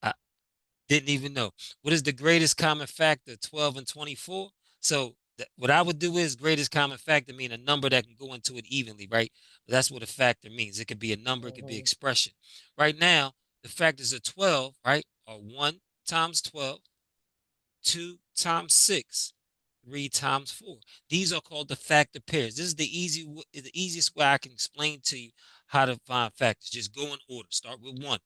I didn't even know. What is the greatest common factor? 12 and 24. So what I would do is greatest common factor mean a number that can go into it evenly, right? That's what a factor means. It could be a number, it could be expression. Right now, the factors of 12, right, are 1 times 12, 2 times 6, 3 times 4. These are called the factor pairs. This is the easiest way I can explain to you how to find factors. Just go in order. Start with 1.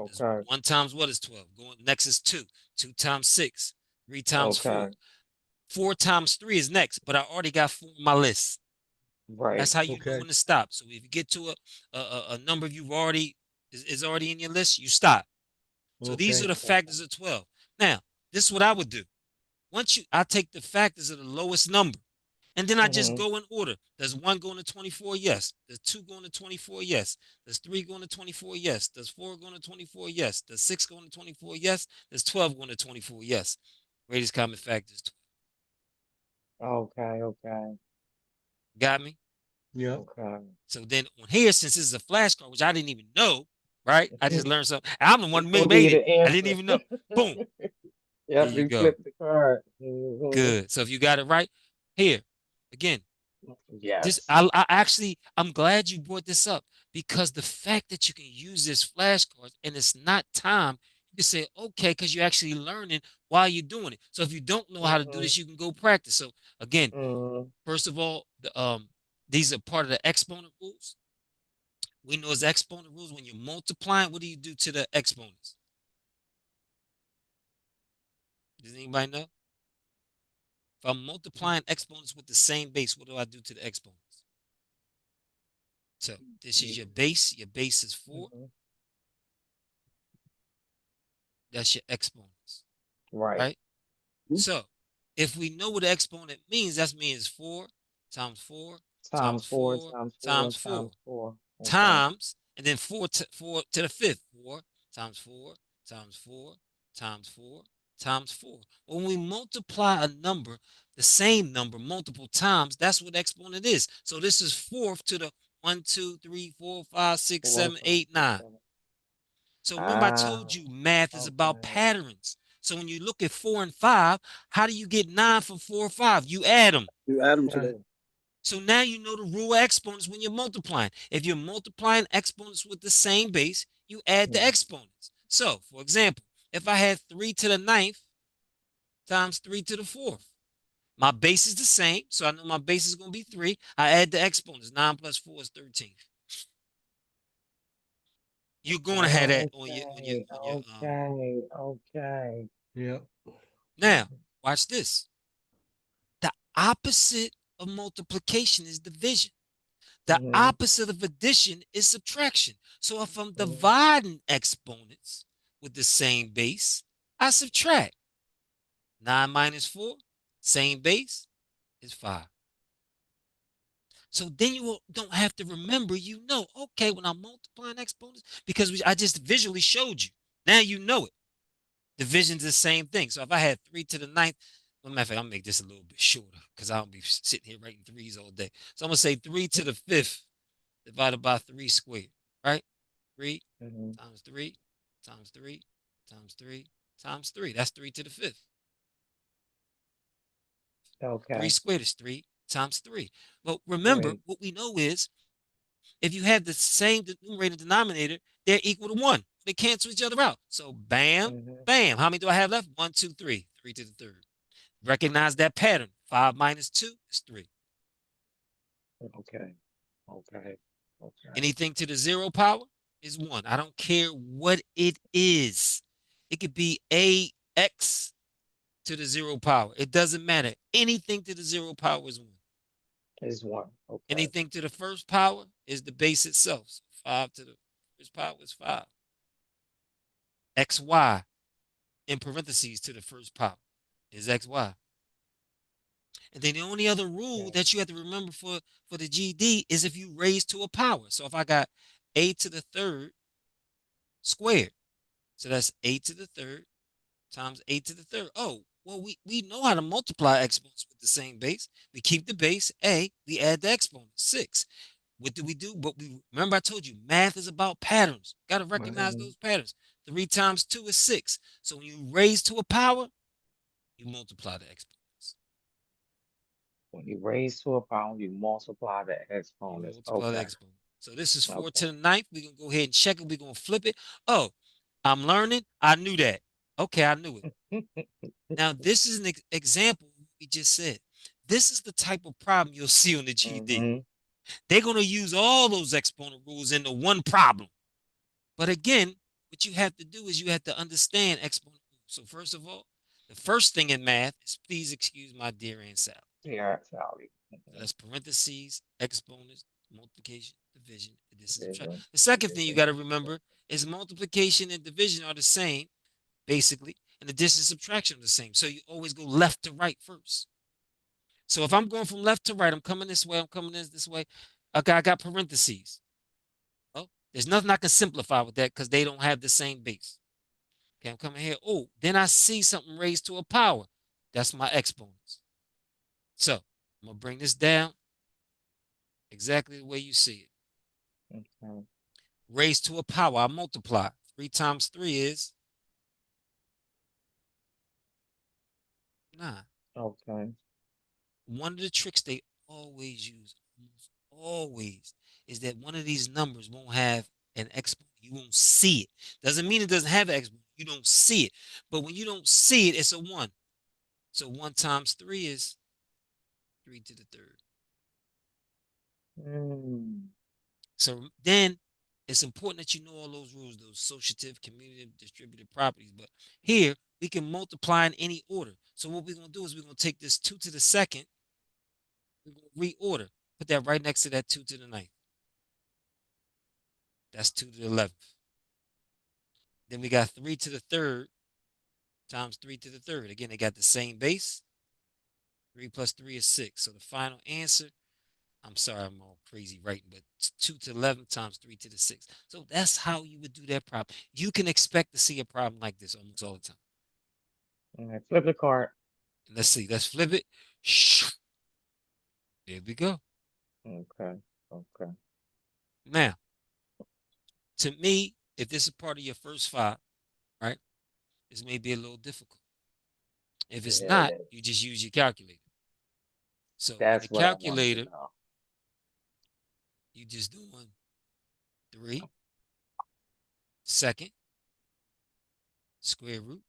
That's Okay. 1 times what is 12? Going next is 2. 2 times 6, 3 times 4. Okay. 4 times 3 is next, but I already got 4 on my list. Right. That's how you know Okay. when to stop. So if you get to a number you've already is already in your list, you stop. So these are Okay. the factors of 12. Now, this is what I would do. I take the factors of the lowest number, and then I just Mm-hmm. go in order. Does 1 go into 24? Yes. Does 2 go into 24? Yes. Does 3 go into 24? Yes. Does 4 go into 24? Yes. Does 6 go into 24? Yes. Does 12 go into 24? Yes. Greatest common factor is 12. Okay. Okay. Got me? Yep. Okay. So then on here, since this is a flashcard, which I didn't even know, right? I just learned something. I'm the one It's who gonna give you made it. the I didn't answer. even know. Boom. There Yep, you you go. flip the card. Mm-hmm. Good. So if you got it right, here, again, Yes. I'm glad you brought this up because the fact that you can use this flashcards and it's not time, you can say, okay, because you're actually learning while you're doing it. So if you don't know how to do Mm-hmm. this, you can go practice. So again, Mm-hmm. first of all, these are part of the exponent rules. We know as exponent rules, when you're multiplying, what do you do to the exponents? Does anybody know? If I'm multiplying exponents with the same base, what do I do to the exponents? So this is your base. Your base is 4. Mm-hmm. That's your exponents, Right. right? So if we know what the exponent means, that means 4 times 4 times Times four, 4 times four, times 4 times four. Okay. times, and then 4 to the fifth. 4 times 4 times 4 times 4 times 4. When we multiply a number, the same number multiple times, that's what exponent is. So this is fourth to the 1, 2, 3, 4, 5, 6, Four, 7, five, 8, six, 9. 7. So remember, I Ah, told you math is about okay. patterns. So when you look at 4 and 5, how do you get 9 from 4 or 5? You add them. You add them Right. together. So now you know the rule of exponents when you're multiplying. If you're multiplying exponents with the same base, you add the Mm. exponents. So, for example, if I had 3 to the ninth times 3 to the fourth, my base is the same, so I know my base is going to be 3. I add the exponents. 9 plus 4 is 13. You're going to have that on Okay. your Okay. Okay. Yep. now, watch this. The opposite of multiplication is division. The Mm-hmm. opposite of addition is subtraction. So if I'm Mm-hmm. dividing exponents with the same base, I subtract. 9 minus 4, same base, is 5. So then you don't have to remember, okay, when I'm multiplying exponents, because I just visually showed you. Now you know it. Division's the same thing. So if I had 3 to the ninth, well, matter of fact, I'll make this a little bit shorter because I don't be sitting here writing threes all day. So I'm going to say 3 to the fifth divided by 3 squared, right? 3 Mm-hmm. times 3 times 3 times 3 times 3. That's 3 to the fifth. 3 Okay. squared is 3 times 3. Well, remember, Right. what we know is if you have the same numerator denominator, they're equal to 1. They cancel each other out. So bam, Mm-hmm. bam. How many do I have left? 1, 2, 3. 3 to the third. Recognize that pattern. 5 minus 2 is 3. Okay. Okay. Okay. Anything to the 0 power is 1. I don't care what it is. It could be AX to the 0 power. It doesn't matter. Anything to the 0 power is 1. Is one. Okay. Anything to the first power is the base itself. So 5 to the first power is 5. XY in parentheses to the first power is XY. And then the only other rule Okay. that you have to remember for the GD is if you raise to a power. So if I got a to the third squared, so that's a to the third times a to the third. Oh, well, we know how to multiply exponents with the same base. We keep the base a, we add the exponent 6. What do we do? But we remember I told you math is about patterns. Got to recognize Right. Mm-hmm. those patterns. 3 times 2 is 6. So when you raise to a power, you multiply the exponents. When you raise to a power, you multiply the You exponents. multiply the Okay. exponent. So this is 4 Okay. to the ninth. We're going to go ahead and check it. We're going to flip it. Oh, I'm learning. I knew that. Okay, I knew it. Now, this is an example of what we just said. This is the type of problem you'll see on the GED. Mm-hmm. They're going to use all those exponent rules into one problem. But again, what you have to do is you have to understand exponent rules. So first of all, the first thing in math is please excuse my dear Aunt Sally. Yeah, Sally. So that's parentheses, exponents, multiplication, division, addition, subtraction. Division, The second thing you addition, got to remember is multiplication and division are the same, basically, and addition and subtraction are the same. So you always go left to right first. So if I'm going from left to right, I'm coming this way, I'm coming this way. Okay, I got parentheses. Well, there's nothing I can simplify with that because they don't have the same base. Okay, I'm coming here. Oh, then I see something raised to a power. That's my exponents. So I'm gonna bring this down exactly the way you see it. Okay. Raised to a power, I multiply. 3 times 3 is 9. Okay. One of the tricks they always use, almost always, is that one of these numbers won't have an exponent. You won't see it. Doesn't mean it doesn't have an exponent. You don't see it. But when you don't see it, it's a 1. So 1 times 3 is 3 to the third. Mm. So then it's important that you know all those rules, those associative, commutative, distributive properties. But here we can multiply in any order. So what we're going to do is we're going to take this 2 to the second, we're going to reorder. Put that right next to that 2 to the ninth. That's 2 to the 11th. Then we got 3 to the third times 3 to the third. Again, they got the same base. 3 plus 3 is 6. So the final answer, I'm sorry, I'm all crazy writing, but 2 to the 11 times 3 to the 6. So that's how you would do that problem. You can expect to see a problem like this almost all the time. All right. Flip the card. Let's see. Let's flip it. There we go. Okay. Okay. Now, to me, if this is part of your first 5, right, this may be a little difficult. If it's Yeah, it not, is. you just use your calculator. So in the That's what I wanted to calculator, know. you just doing 3 second square root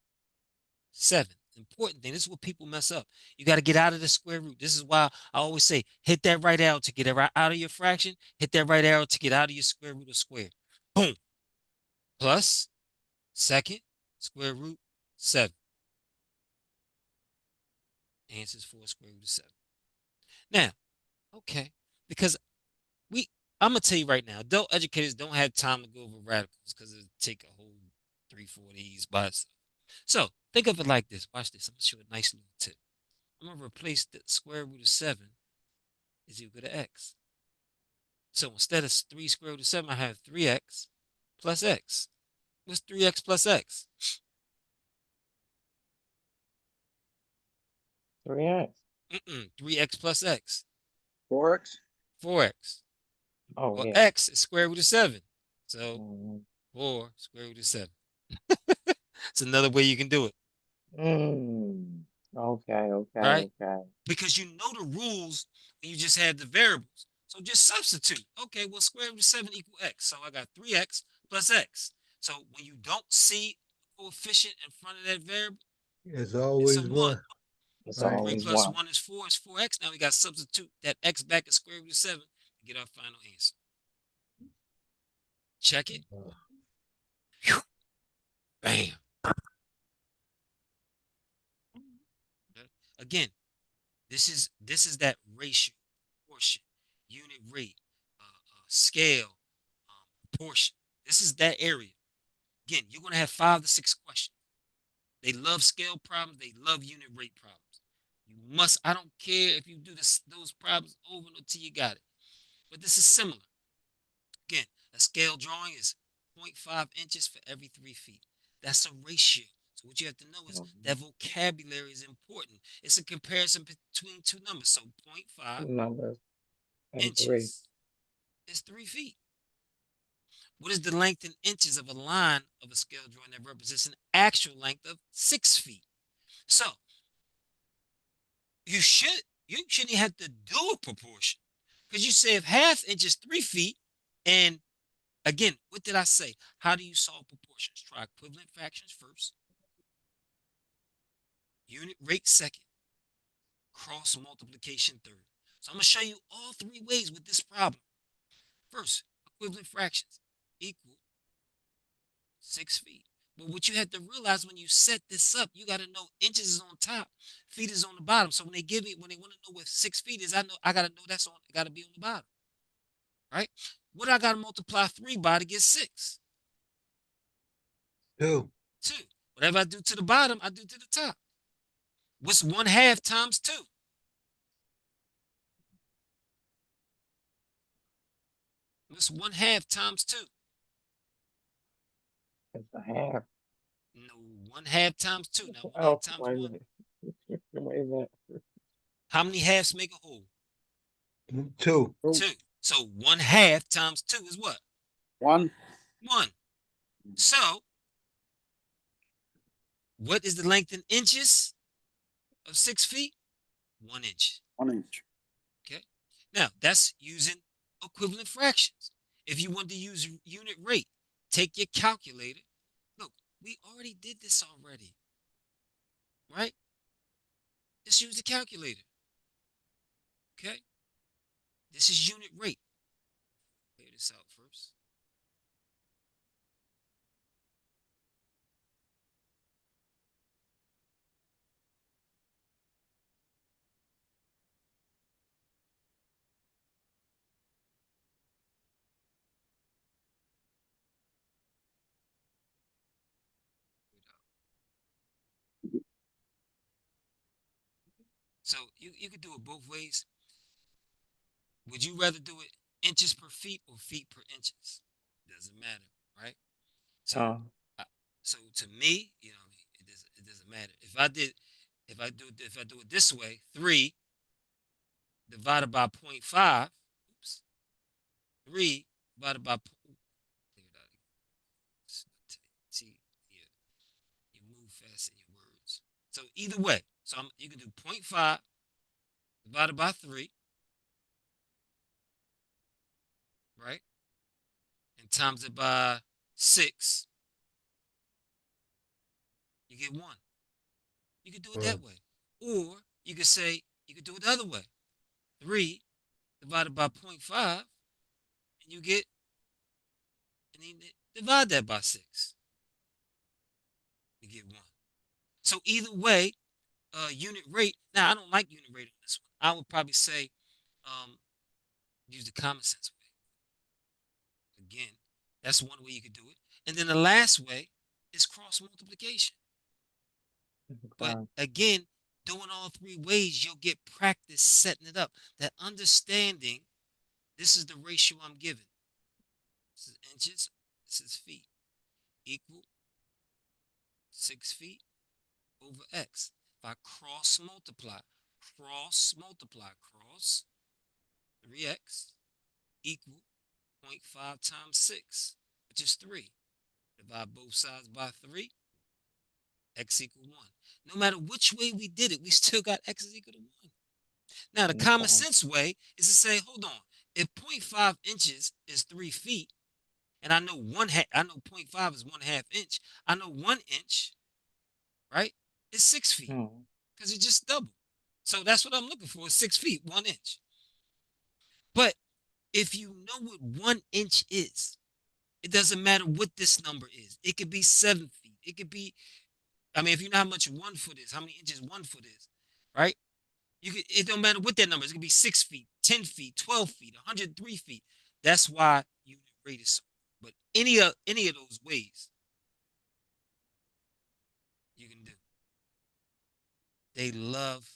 7. Important thing. This is what people mess up. You got to get out of the square root. This is why I always say hit that right arrow to get it right out of your fraction. Hit that right arrow to get out of your square root of square. Boom. Plus second square root 7. Answers for square root of 7. Now, okay, because we, I'm gonna tell you right now, adult educators don't have time to go over radicals because it'll take a whole 3, 4 days by itself. So think of it like this. Watch this. I'm gonna show a nice little tip. I'm gonna replace the square root of 7 is equal to x. So instead of 3 square root of 7, I have 3x plus x. What's 3x plus x? 3x. 3x plus x. 4x? 4x. Oh, Well, yeah. x is square root of 7. So Mm. 4 square root of 7. It's another way you can do it, Mm. Okay. Okay. right? Okay. Because you know the rules when you just had the variables. So just substitute. Okay, well, square root of 7 equal x. So I got 3x plus x. So when you don't see a coefficient in front of that variable, It's it's a always 1. one, It's right? 3 always plus one. 1 is 4. It's 4x. Now we got to substitute that x back at square root of 7 to get our final answer. Check it. Uh, Whew. Bam. Okay. Again, this is that ratio, proportion, unit rate, scale, proportion. This is that area. Again, you're going to have 5 to 6 questions. They love scale problems. They love unit rate problems. You must. I don't care if you do those problems over until you got it. But this is similar. Again, a scale drawing is 0.5 inches for every 3 feet. That's a ratio. So what you have to know is Mhm. that vocabulary is important. It's a comparison between two numbers. So 0.5 Two numbers and three. inches is 3 feet. What is the length in inches of a line of a scale drawing that represents an actual length of 6 feet? So you shouldn't have to do a proportion because you say if half inch is 3 feet, and again, what did I say? How do you solve proportions? Try equivalent fractions first, unit rate second, cross multiplication third. So I'm going to show you all three ways with this problem. First, equivalent fractions equal 6 feet. But what you have to realize when you set this up, you got to know inches is on top, feet is on the bottom. So when when they want to know what 6 feet is, I got to know that's on, got to be on the bottom, right? What I got to multiply 3 by to get 6? 2. 2. Whatever I do to the bottom, I do to the top. What's 1/2 times 2? What's 1/2 times 2? It's a half. No, 1/2 times 2. Now 1/2 Oh, times wait a 1. minute. Wait a minute. How many halves make a whole? 2. Oh, 2. So 1/2 times 2 is what? One. 1. So what is the length in inches of 6 feet? 1 inch. 1 inch. Okay. Now that's using equivalent fractions. If you want to use unit rate, take your calculator. Look, we already did this already, right? Just use the calculator. Okay. This is unit rate. Clear this out first. So you could do it both ways. Would you rather do it inches per feet or feet per inches? Doesn't matter, right? So, uh, uh, so to me, it doesn't matter. If I do it this way, 3 divided by 0.5, oops, 3 divided by, see, yeah, you move fast in your words. So either way, you can do 0.5 divided by 3, right? And times it by 6, you get 1. You could do it that way. Or you could say, you could do it the other way. 3 divided by 0.5, and you get, and then divide that by 6. You get 1. So either way, unit rate. Now, I don't like unit rate on this one. I would probably say um, use the common sense way. Again, that's one way you could do it. And then the last way is cross multiplication. But okay. again, doing all three ways, you'll get practice setting it up. That understanding, this is the ratio I'm giving. This is inches, this is feet. Equal 6 feet over x. If I cross 3x equal 0.5 times 6, which is 3. Divide both sides by 3, x equal 1. No matter which way we did it, we still got x is equal to 1. Now, the common Okay. sense way is to say, hold on, if 0.5 inches is 3 feet, and I know I know 0.5 is 1/2 inch, I know 1 inch, right, is 6 feet Hmm. because it just doubled. So that's what I'm looking for, is 6 feet, 1 inch. But if you know what 1 inch is, it doesn't matter what this number is. It could be 7 feet. It could be, I mean, if you know how much 1 foot is, how many inches 1 foot is, right? It don't matter what that number is. It could be 6 feet, 10 feet, 12 feet, 103 feet. That's why unit rate is so. But any of those ways you can do. They love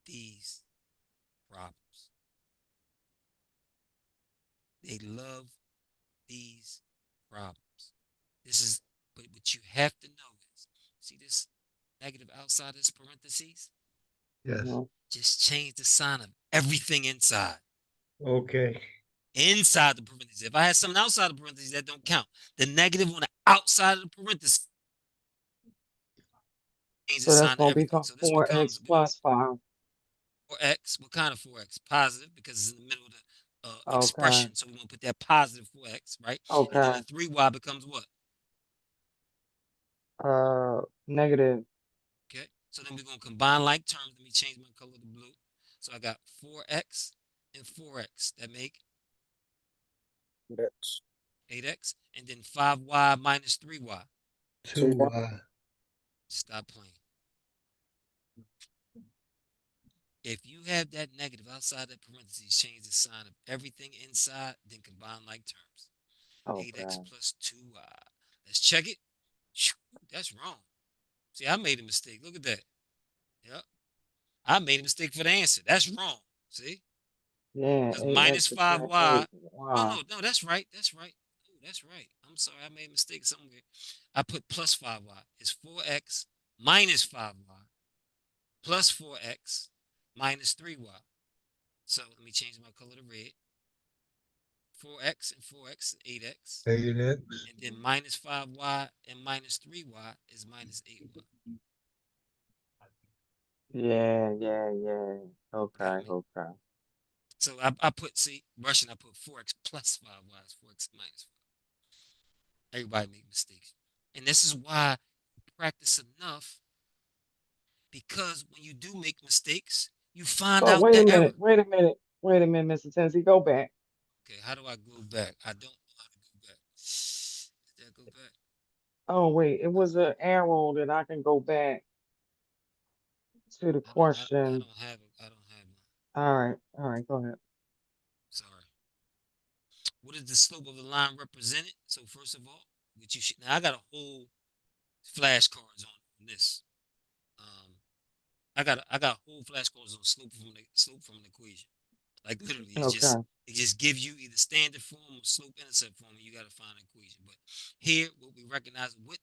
these problems. They love these problems. This is, but what you have to know is, see this negative outside this parentheses? Yes. Mhm. Just change the sign of everything inside. Okay. inside the parentheses. If I had something outside the parentheses, that don't count. The negative on the outside of the parentheses means the So that's sign of gonna everything. become So this 4x becomes what? plus 5. 4x. What kind of 4x? Positive, because it's in the middle of the Okay. expression. So we're going to put that positive 4x, right? And then Okay. the 3y becomes what? Negative. Okay. So then we're going to combine like terms. Let me change my color to blue. So I got 4x and 4x. That make That's 8x. And then 5y minus 3y. 2y. Stop playing. If you have that negative outside that parentheses, change the sign of everything inside, then combine like terms. 8x Okay. plus 2y. Let's check it. That's wrong. See, I made a mistake. Look at that. Yep. I made a mistake for the answer. That's wrong. See? Yeah, Because minus 8x subtract 5y. No, 8y. no, no, that's right. That's right. Oh, that's right. I'm sorry. I made a mistake somewhere. I put plus 5y. It's 4x minus 5y plus 4x minus 3y. So let me change my color to red. 4x and 4x, 8x. 8x. And then minus 5y and minus 3y is minus 8y. Yeah, yeah, yeah. Got Okay, me? okay. So I put, see, Russian, I put 4x plus 5y is 4x minus 5. Everybody make mistakes. And this is why you practice enough, because when you do make mistakes, you find But out wait a the error. minute, wait a minute, wait a minute, Mr. Tennessee, go back. Okay, how do I go back? I don't know how to go back. Did I go back? Oh, wait, it was an arrow that I can go back to the I question. don't have it. I don't have one. All right, go ahead. Sorry. What is the slope of the line represented? So first of all, what you should, now I got a whole flashcards on this. Um, I got whole flashcards on slope from an equation. Like literally, Okay, it just gives you either standard form or slope intercept form, and you got to find an equation. But here, what we recognize, what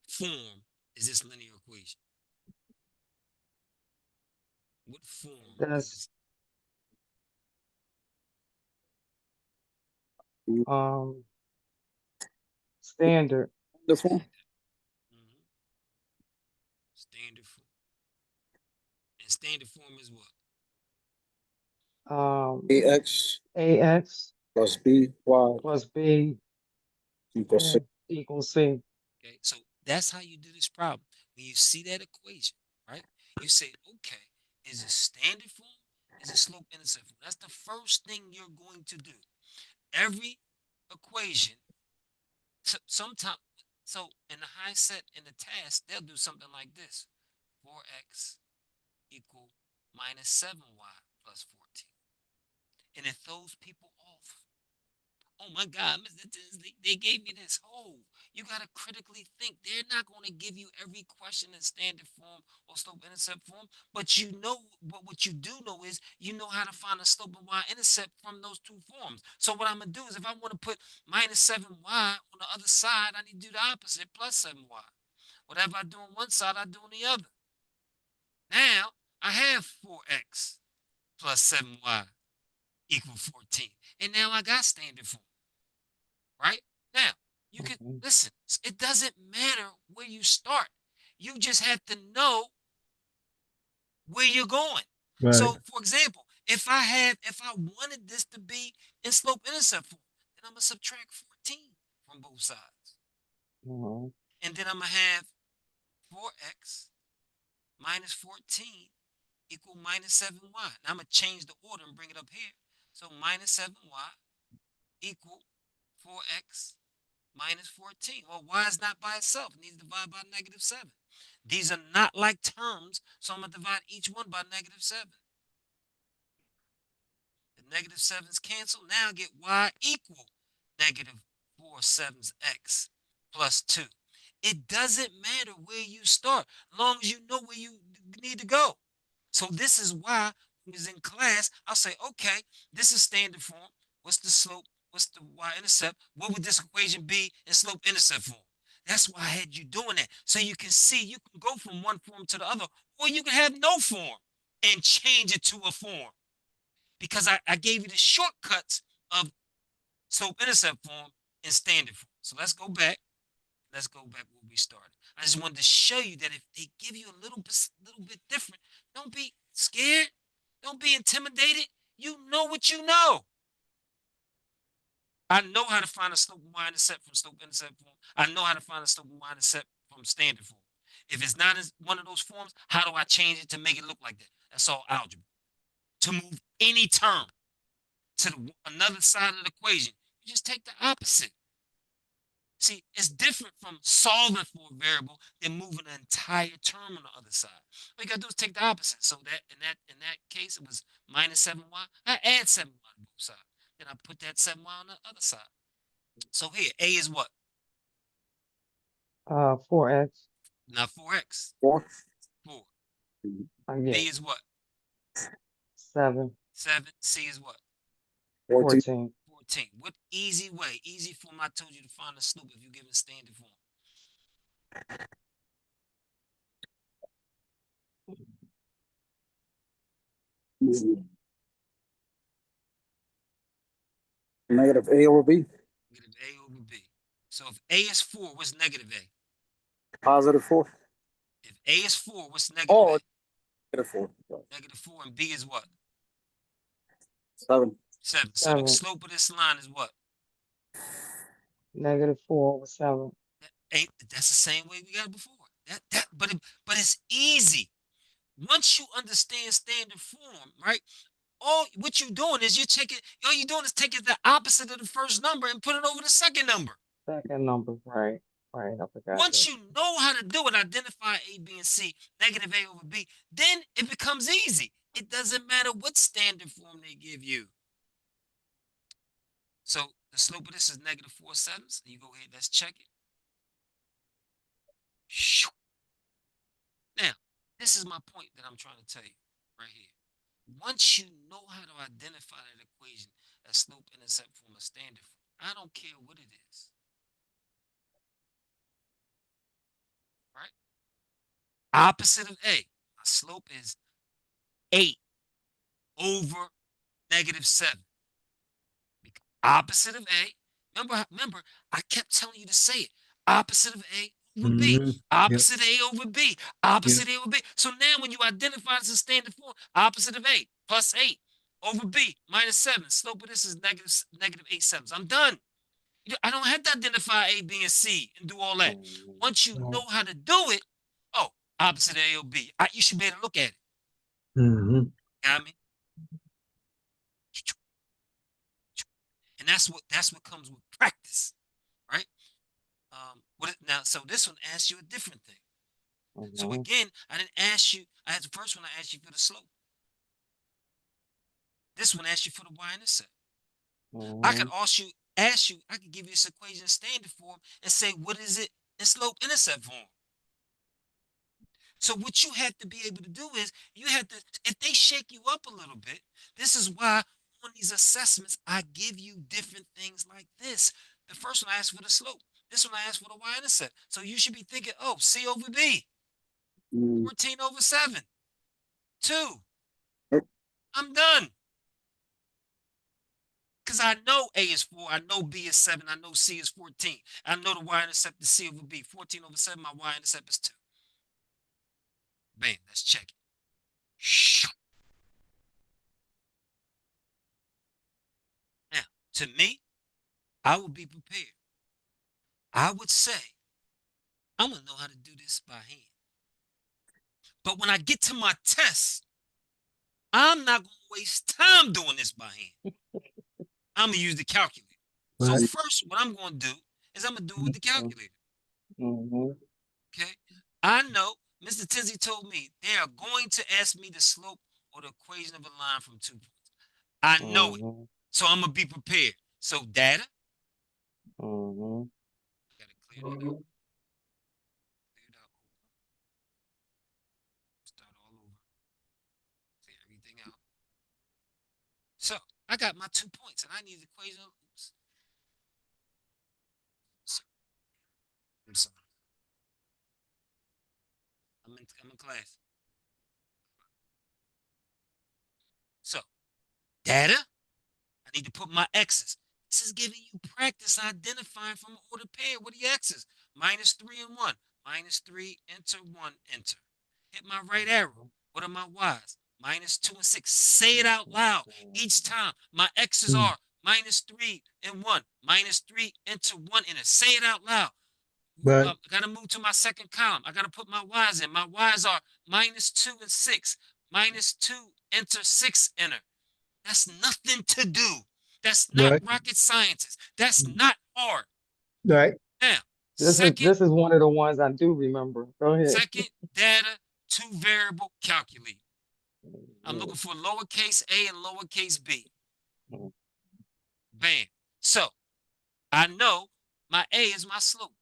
form is this linear equation? What form is that's this um standard. The form? standard? Mhm. Standard form. And standard form is what? AX AX plus BY plus B equals C. equals C. Okay, so that's how you do this problem. When you see that equation, right? You say, okay, is it standard form? Is it slope intercept form? That's the first thing you're going to do. Every equation, sometimes, so in the high set in the task, they'll do something like this: 4x equal minus 7y plus 14, and it throws people off. Oh my God, they gave me this whole. You got to critically think. They're not going to give you every question in standard form or slope intercept form, but but what you do know is you know how to find a slope and y-intercept from those two forms. So what I'm going to do is if I want to put minus 7y on the other side, I need to do the opposite, plus 7y. Whatever I do on one side, I do on the other. Now, I have 4x plus 7y equal 14. And now I got standard form. Right? Now, you can Mhm. listen, it doesn't matter where you start. You just have to know where you're going. Right. So, for example, if I wanted this to be in slope intercept form, then I'm gonna subtract 14 from both sides. Mhm. And then I'm gonna have 4x minus 14 equal minus 7y. Now I'm gonna change the order and bring it up here. So minus 7y equal 4x minus 14. Well, y is not by itself. It needs to divide by negative 7. These are not like terms, so I'm going to divide each one by negative 7. The negative 7's cancel. Now I get y equal negative 4 sevenths x plus 2. It doesn't matter where you start, as long as you know where you need to go. So this is why when it's in class, I'll say, okay, this is standard form. What's the slope? What's the y-intercept? What would this equation be in slope-intercept form? That's why I had you doing that. So you can see you can go from one form to the other, or you can have no form and change it to a form. because I gave you the shortcuts of slope-intercept form and standard form. So let's go back. Let's go back where we started. I just wanted to show you that if they give you a little bit different, don't be scared. Don't be intimidated. You know what you know. I know how to find a slope and y-intercept from slope-intercept form. I know how to find a slope and y-intercept from standard form. If it's not one of those forms, how do I change it to make it look like that? That's all algebra. To move any term to another side of the equation, you just take the opposite. See, it's different from solving for a variable than moving an entire term on the other side. All you gotta do is take the opposite. So that in that case, it was minus 7y. I add 7y to both sides. Then I put that 7y on the other side. So here, A is what? 4x. Now 4x. 4. 4. I B get is what? 7. 7. C is what? 14. 14. 14. What easy form I told you to find a slope if you give it standard form? Negative A over B. Negative A over B. So if A is 4, what's negative A? Positive 4. If A is 4, what's negative Oh, A? negative 4. Negative 4, and B is what? 7. 7. So the 7. slope of this line is what? Negative 4 over 7. That's the same way we got it before. But it's easy. Once you understand standard form, right? All what you're doing is all you're doing is taking the opposite of the first number and put it over the second number. Second number, right. Right, I forgot Once that. you know how to do it, identify A, B, and C, negative A over B, then it becomes easy. It doesn't matter what standard form they give you. So the slope of this is negative 4/7. You go ahead, let's check it. Now, this is my point that I'm trying to tell you right here. Once you know how to identify that equation as slope-intercept form, a standard form, I don't care what it is, right? Opposite of A, my slope is 8 over negative 7. Opposite of A, remember, I kept telling you to say it. Opposite of A over B. Opposite A over B. Opposite A over B. So now when you identify this as standard form, opposite of A, plus 8 over B, minus 7. Slope of this is negative 8/7. I'm done. I don't have to identify A, B, and C and do all that. Once you know how to do it, oh, opposite A or B, you should be able to look at it. Got me? And that's what comes with practice, right? Now, so this one asks you a different thing. So again, I didn't ask you. I had the first one. I asked you for the slope. This one asked you for the y-intercept. I could also ask you. I could give you this equation in standard form and say, what is it in slope-intercept form? So what you have to be able to do is you have to. If they shake you up a little bit, this is why on these assessments I give you different things like this. The first one I asked for the slope. This one I asked for the y-intercept. So you should be thinking, oh, C over B. 14 over 7. 2. I'm done. Because I know A is 4. I know B is 7. I know C is 14. I know the y-intercept is C over B. 14 over 7, my y-intercept is 2. Bam, let's check it. Now, to me, I would be prepared. I would say, I'm going to know how to do this by hand. But when I get to my test, I'm not going to waste time doing this by hand. I'm going to use the calculator. So first, what I'm going to do is I'm going to do it with the calculator. Okay? I know Mr. Tinsey told me they are going to ask me the slope or the equation of a line from 2 points. I know it. So I'm going to be prepared. So data. Got to clear that out. Clear it out. Start all over. Clear everything out. So I got my 2 points and I need the equation. Oops. I'm sorry. I'm in class. So Data, I need to put my x's. This is giving you practice identifying from an ordered pair. What are your x's? -3 and 1. -3, enter, 1, enter. Hit my right arrow. What are my y's? -2 and 6. Say it out loud. Each time my x's are -3 and 1. -3, enter, 1, enter. Say it out loud. Right. I got to move to my second column. I got to put my y's in. My y's are -2 and 6. -2, enter, 6, enter. That's nothing to do. That's not Right. rocket sciences. That's not hard. Right. Now, This is second, this is one of the ones I do remember. Go ahead. second data, two variable calculate. I'm looking for lowercase a and lowercase b. Bam. So I know my a is my slope.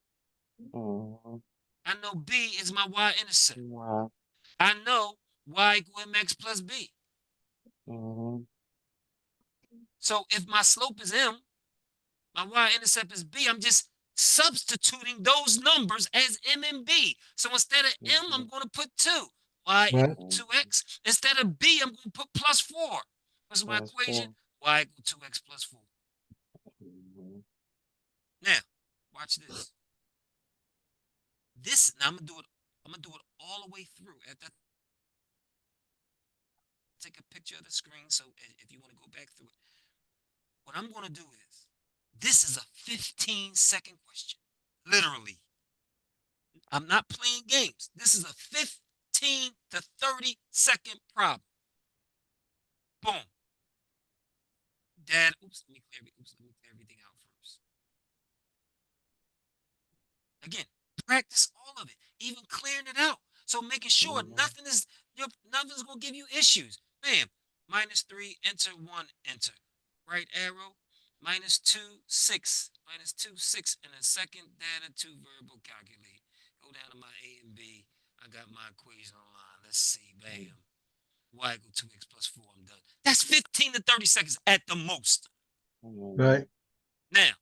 I know b is my y-intercept. Wow. I know y equal mx plus b. So if my slope is m, my y-intercept is b, I'm just substituting those numbers as m and b. So instead of m, I'm going to put 2. Y Right. equal 2x. Instead of b, I'm going to put +4. What's my equation? Y equal 2x plus 4. Now, watch this. Now I'm gonna do it all the way through. Take a picture of the screen so if you want to go back through it. What I'm gonna do is, this is a 15-second question. Literally. I'm not playing games. This is a 15 to 30-second problem. Boom. Dad, let me clear everything out first. Again, practice all of it, even clearing it out. So making sure nothing's gonna give you issues. Bam, -3, enter, 1, enter. Right arrow, -2, 6, -2, 6, and a second data, 2 variable calculate. Go down to my A and B. I got my equation online. Let's see, bam. Y equal 2x plus 4, I'm done. That's 15 to 30 seconds at the most. Right. Now,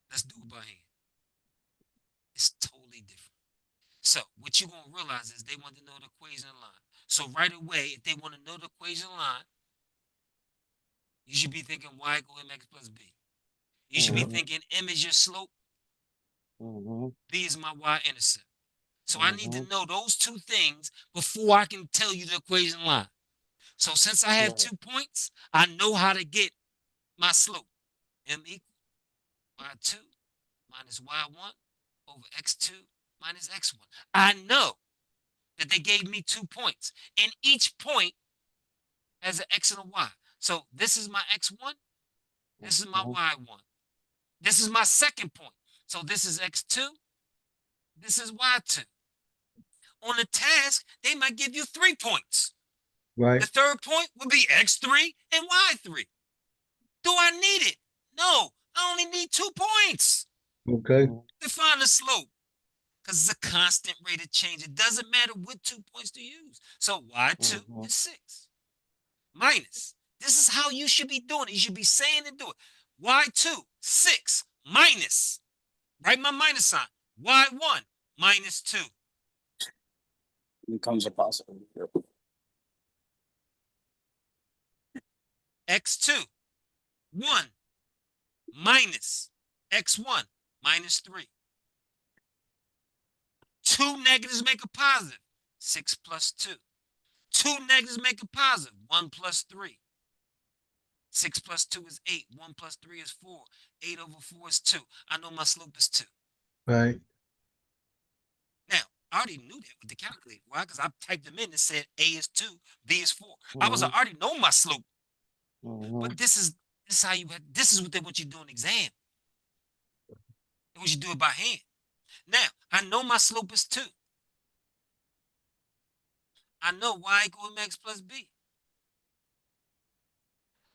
let's do it by hand. It's totally different. So what you're going to realize is they want to know the equation line. So right away, if they want to know the equation line, you should be thinking y equal mx plus b. You should be thinking m is your slope, b is my y-intercept. So I need to know those two things before I can tell you the equation line. So since I have 2 points, I know how to get my slope. M equals y2 minus y1 over x2 minus x1. I know that they gave me 2 points, and each point has an x and a y. So this is my x1, this is my y1. This is my second point. So this is x2, this is y2. On the task, they might give you 3 points. Right. The third point would be x3 and y3. Do I need it? No, I only need 2 points Okay. to find the slope, because it's a constant rate of change. It doesn't matter what 2 points to use. So y2 is 6 minus. This is how you should be doing it. You should be saying and do it. Y2, 6 minus. Write my minus sign. Y1 minus 2. Becomes a positive. X2, 1 minus X1 minus 3. 2 negatives make a positive. 6 plus 2. 2 negatives make a positive. 1 plus 3. 6 plus 2 is 8. 1 plus 3 is 4. 8 over 4 is 2. I know my slope is 2. Right. Now, I already knew that with the calculator. Why? Because I typed them in and said A is 2, B is 4. I already know my slope. But this is how this is what they want you to do in exam. They want you to do it by hand. Now, I know my slope is 2. I know y equal mx plus b.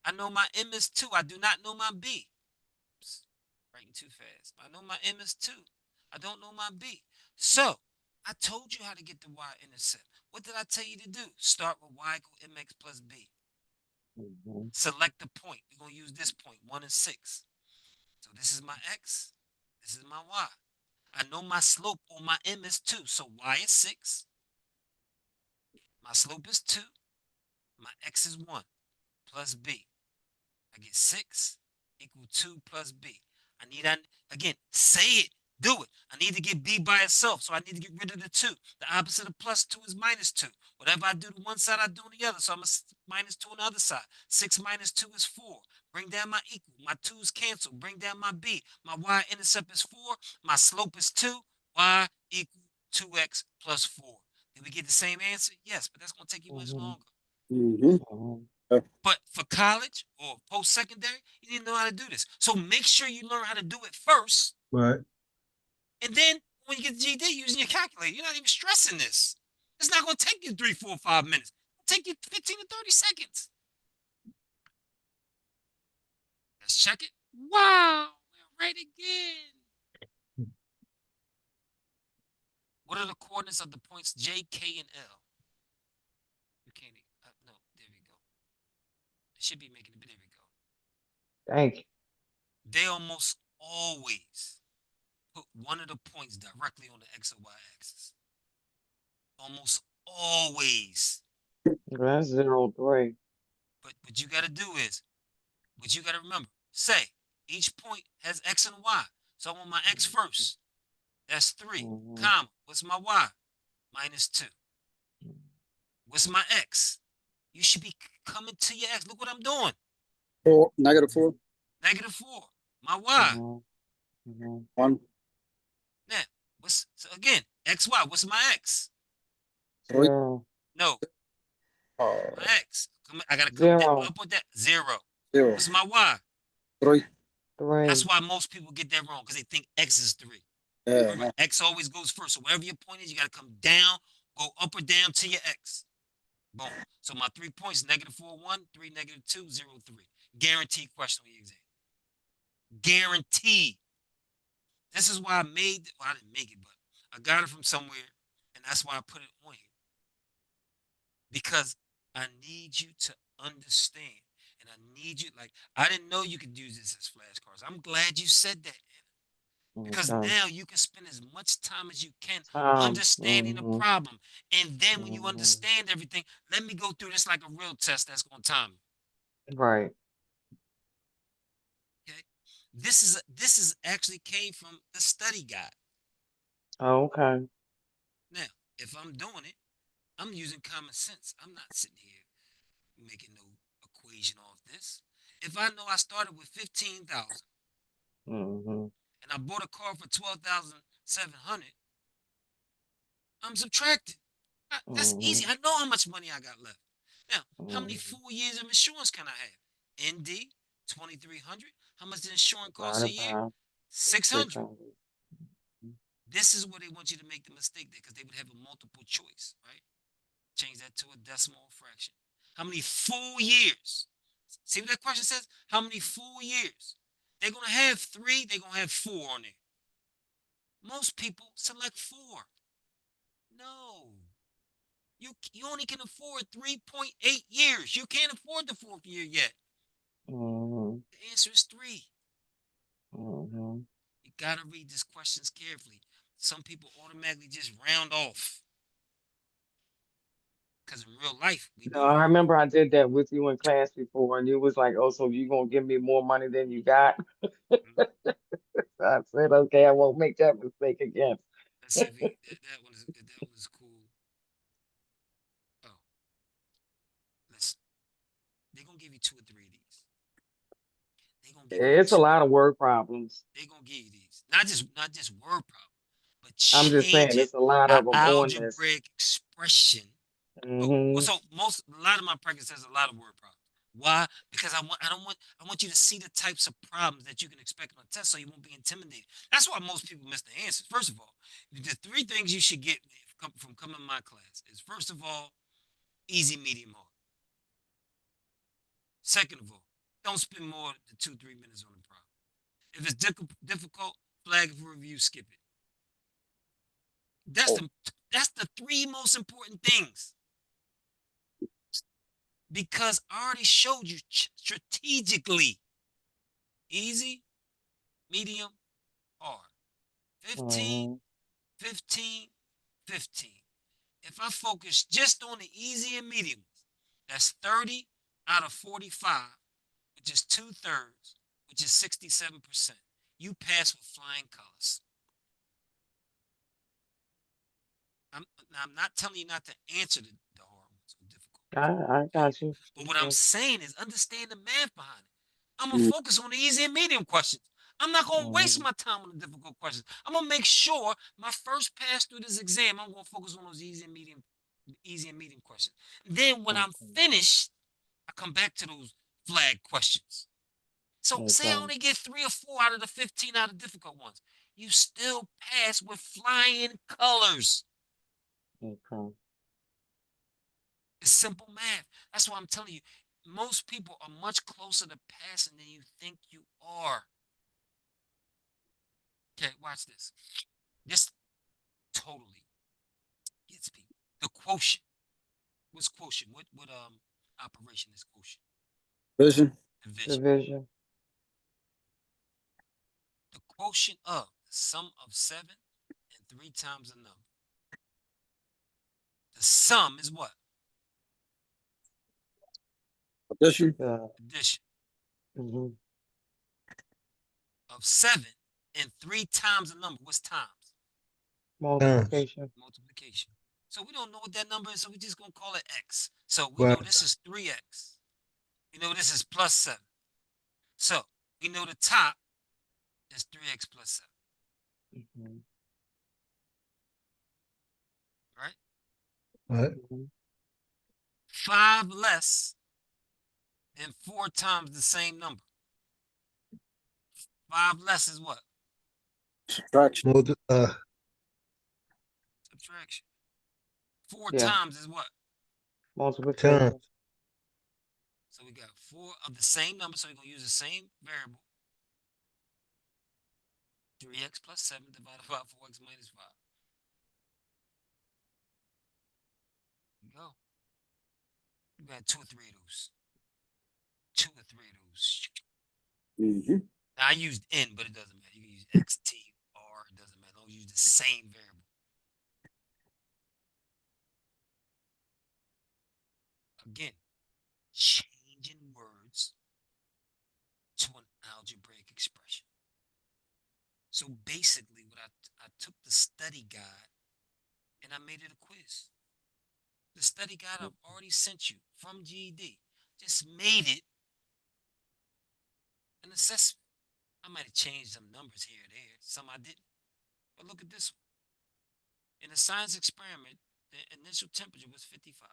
I know my m is 2. I do not know my b. Oops, writing too fast. I know my m is 2. I don't know my b. So, I told you how to get the y-intercept. What did I tell you to do? Start with y equal mx plus b. Select the point. We're going to use this point, 1 and 6. So this is my x. This is my y. I know my slope on my m is 2. So y is 6. My slope is 2. My x is 1. plus B. I get 6 equal 2 plus B. Again, say it, do it. I need to get B by itself, so I need to get rid of the 2. The opposite of plus 2 is minus 2. Whatever I do to one side, I do on the other. So I'm a minus 2 on the other side. 6 minus 2 is 4. Bring down my equal. My 2's cancel. Bring down my B. My y-intercept is 4. My slope is 2. Y equal 2x plus 4. Did we get the same answer? Yes, but that's going to take you much Mhm. longer. Mhm. But for college or post-secondary, you need to know how to do this. So make sure you learn how to do it first. Right. And then when you get the GED, using your calculator, you're not even stressing this. It's not going to take you 3, 4, 5 minutes. It'll take you 15 to 30 seconds. Let's check it. Wow, we're right again. What are the coordinates of the points J, K, and L? You can't, no, there we go. It should be making it, but there we go. Thank you. They almost always put one of the points directly on the X or Y axis. Almost always. That's 0, 3. But what you got to do is, what you got to remember, say each point has X and Y. So I want my X first. That's 3, Mhm. comma. What's my Y? Minus 2. What's my X? You should be coming to your X. Look what I'm doing. 4, -4. Negative 4. My Y. Mhm. Mhm. 1, Now, so again, XY. What's my X? 3, 0, No, my uh, X. I got to come down, 0, up with that. 0. 0, What's my Y? 3. That's 3. why most people get that wrong because they think X is 3. Yeah, Remember, X always goes first. So wherever your point is, you got to come down, go up or down to your X. Boom. So my 3 points, -4, 1, 3, -2, 0, 3. Guaranteed question on the exam. Guaranteed. This is why I made, well, I didn't make it, but I got it from somewhere, and that's why I put it on here. Because I need you to understand. And I need you, like, I didn't know you could use this as flashcards. I'm glad you said that. Because Okay. now you can spend as much time as you can Time. understanding the Mhm. problem. And then when you Mhm. understand everything, let me go through this like a real test that's going to time you. Right. Okay. This is actually came from the study guide. Okay. Now, if I'm doing it, I'm using common sense. I'm not sitting here making no equation off this. If I know I started with 15,000 Mhm. and I bought a car for 12,700, I'm subtracting. That's easy. Mhm. I know how much money I got left. Now, how many Mhm. full years of insurance can I have? ND, 2,300. How much does insurance cost a Divided year? by 600. 600. This is where they want you to make the mistake there because they would have a multiple choice, right? Change that to a decimal fraction. How many full years? See what that question says? How many full years? They're going to have 3, they're going to have 4 on there. Most people select 4. No. You only can afford 3.8 years. You can't afford the 4th year yet. Mhm. The answer is 3. Mhm. You got to read these questions carefully. Some people automatically just round off because in real life, we No, do I round off. remember I did that with you in class before, and you was like, "Oh, so you gonna give me more money than you got?" Mhm. I said, "Okay, I won't make that mistake again." Let's see if that was cool. Oh, let's. They're gonna give you 2 or 3 of these. They're gonna give you It's a 2 of lot them. of word problems. They're gonna give you these. Not just word problem, but I'm just saying, changing it's a lot an of them on this. algebraic expression. Oh, well, Mhm. so a lot of my practice has a lot of word problems. Why? Because I want you to see the types of problems that you can expect on a test, so you won't be intimidated. That's why most people miss the answers. First of all, the 3 things you should get from coming to my class is first of all, easy, medium, hard. Second of all, don't spend more than 2, 3 minutes on the problem. If it's difficult, flag it for review, skip it. That's Oh, the that's the 3 most important things because I already showed you strategically easy, medium, hard. 15, Mhm. 15, 15. If I focus just on the easy and medium, that's 30, out of 45, which is 2/3, which is 67%. You pass with flying colors. I'm not telling you not to answer the hard ones or difficult ones. I got you. But what I'm saying is understand the math behind it. I'm going to Mm. focus on the easy and medium questions. I'm not going to waste Mhm. my time on the difficult questions. I'm going to make sure my first pass through this exam, I'm going to focus on those easy and medium questions. Then when I'm Okay. finished, I come back to those flag questions. So say I Okay. only get 3 or 4 out of the 15 out of difficult ones. You still pass with flying colors. Okay. It's simple math. That's why I'm telling you, most people are much closer to passing than you think you are. Okay, watch this. This totally gets people. The quotient. What's quotient? What operation is quotient? Vision. Division. Division. The quotient of the sum of 7 and 3 times a number. The sum is what? Addition. Yeah. Addition Mm-hmm. of 7 and 3 times a number. What's times? Times. Multiplication. Multiplication. So we don't know what that number is, so we're just going to call it x. So we know Right. this is 3x. We know this is plus 7. So we know the top is 3x plus 7, Mm-hmm. right? Right. Mm-hmm. 5 less than 4 times the same number. 5 less is what? Subtraction. Subtraction. 4 Yeah. times is what? Multiplication. Times. So we got 4 of the same number, so we're going to use the same variable. 3x plus 7 divided by 4x minus 5. There we go. You got 2 or 3 of those. 2 or 3 of those. Mm-hmm. Now I used n, but it doesn't matter. You can use x, t, r. It doesn't matter. Don't use the same variable. Again, changing words to an algebraic expression. So basically, what I took the study guide and I made it a quiz. The study guide I've already sent you from GED. Just made it an assessment. I might have changed some numbers here and there. Some I didn't. But look at this one. In a science experiment, the initial temperature was 55.